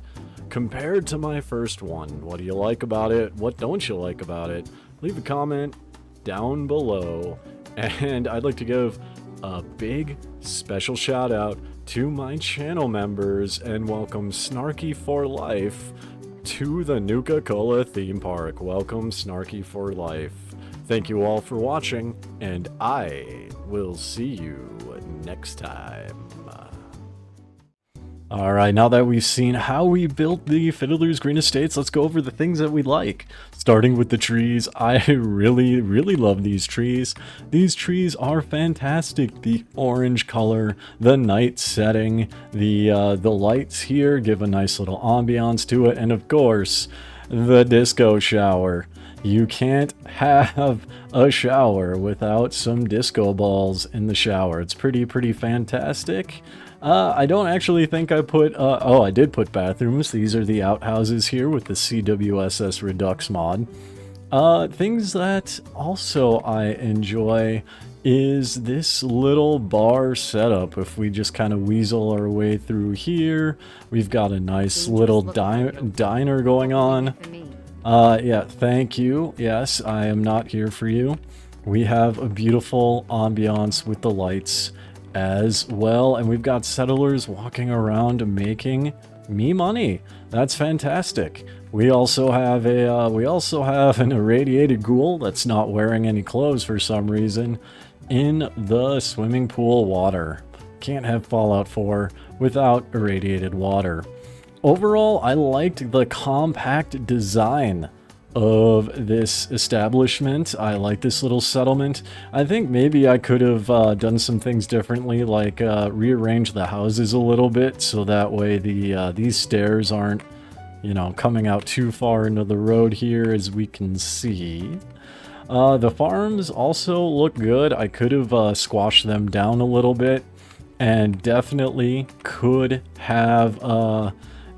compared to my first one. What do you like about it? What don't you like about it? Leave a comment down below. And I'd like to give a big special shout out to my channel members and welcome Snarky for Life to the Nuka-Cola theme park. Welcome Snarky for Life. Thank you all for watching, and I will see you next time. Alright, now that we've seen how we built the Fiddler's Green Estates, let's go over the things that we like. Starting with the trees, I really love these trees. These trees are fantastic. The orange color, the night setting, the lights here give a nice little ambiance to it, and of course, the disco shower. You can't have a shower without some disco balls in the shower. It's pretty fantastic. I don't actually think I put, oh, I did put bathrooms. These are the outhouses here with the CWSS Redux mod. Things that also I enjoy is this little bar setup. If we just kind of weasel our way through here, we've got a nice little diner going on. Yeah, thank you. Yes, I am not here for you. We have a beautiful ambiance with the lights as well, and we've got settlers walking around making me money. That's fantastic. We also have an irradiated ghoul that's not wearing any clothes for some reason in the swimming pool water. Can't have Fallout 4 without irradiated water. Overall, I liked the compact design of this establishment. I like this little settlement. I think maybe I could have done some things differently, like rearrange the houses a little bit so that way these stairs aren't, you know, coming out too far into the road here, as we can see. The farms also look good. I could have squashed them down a little bit, and definitely could have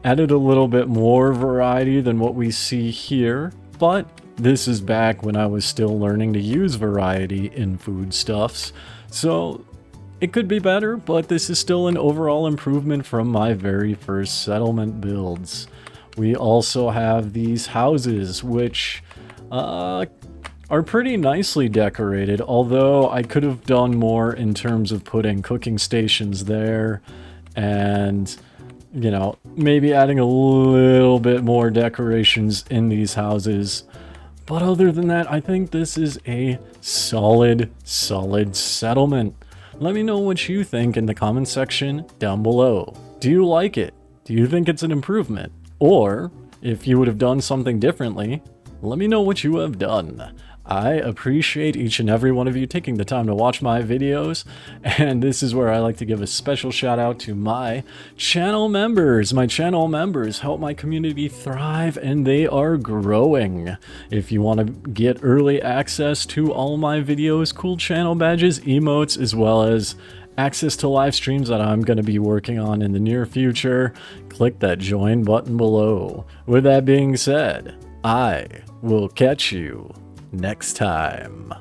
added a little bit more variety than what we see here. But this is back when I was still learning to use variety in foodstuffs, so it could be better, but this is still an overall improvement from my very first settlement builds. We also have these houses, which are pretty nicely decorated, although I could have done more in terms of putting cooking stations there and, you know, maybe adding a little bit more decorations in these houses. But other than that, I think this is a solid settlement. Let me know what you think in the comment section down below. Do you like it? Do you think it's an improvement? Or, if you would have done something differently, let me know what you have done. I appreciate each and every one of you taking the time to watch my videos, and this is where I like to give a special shout out to my channel members. My channel members help my community thrive, and they are growing. If you want to get early access to all my videos, cool channel badges, emotes, as well as access to live streams that I'm going to be working on in the near future, click that join button below. With that being said, I will catch you next time.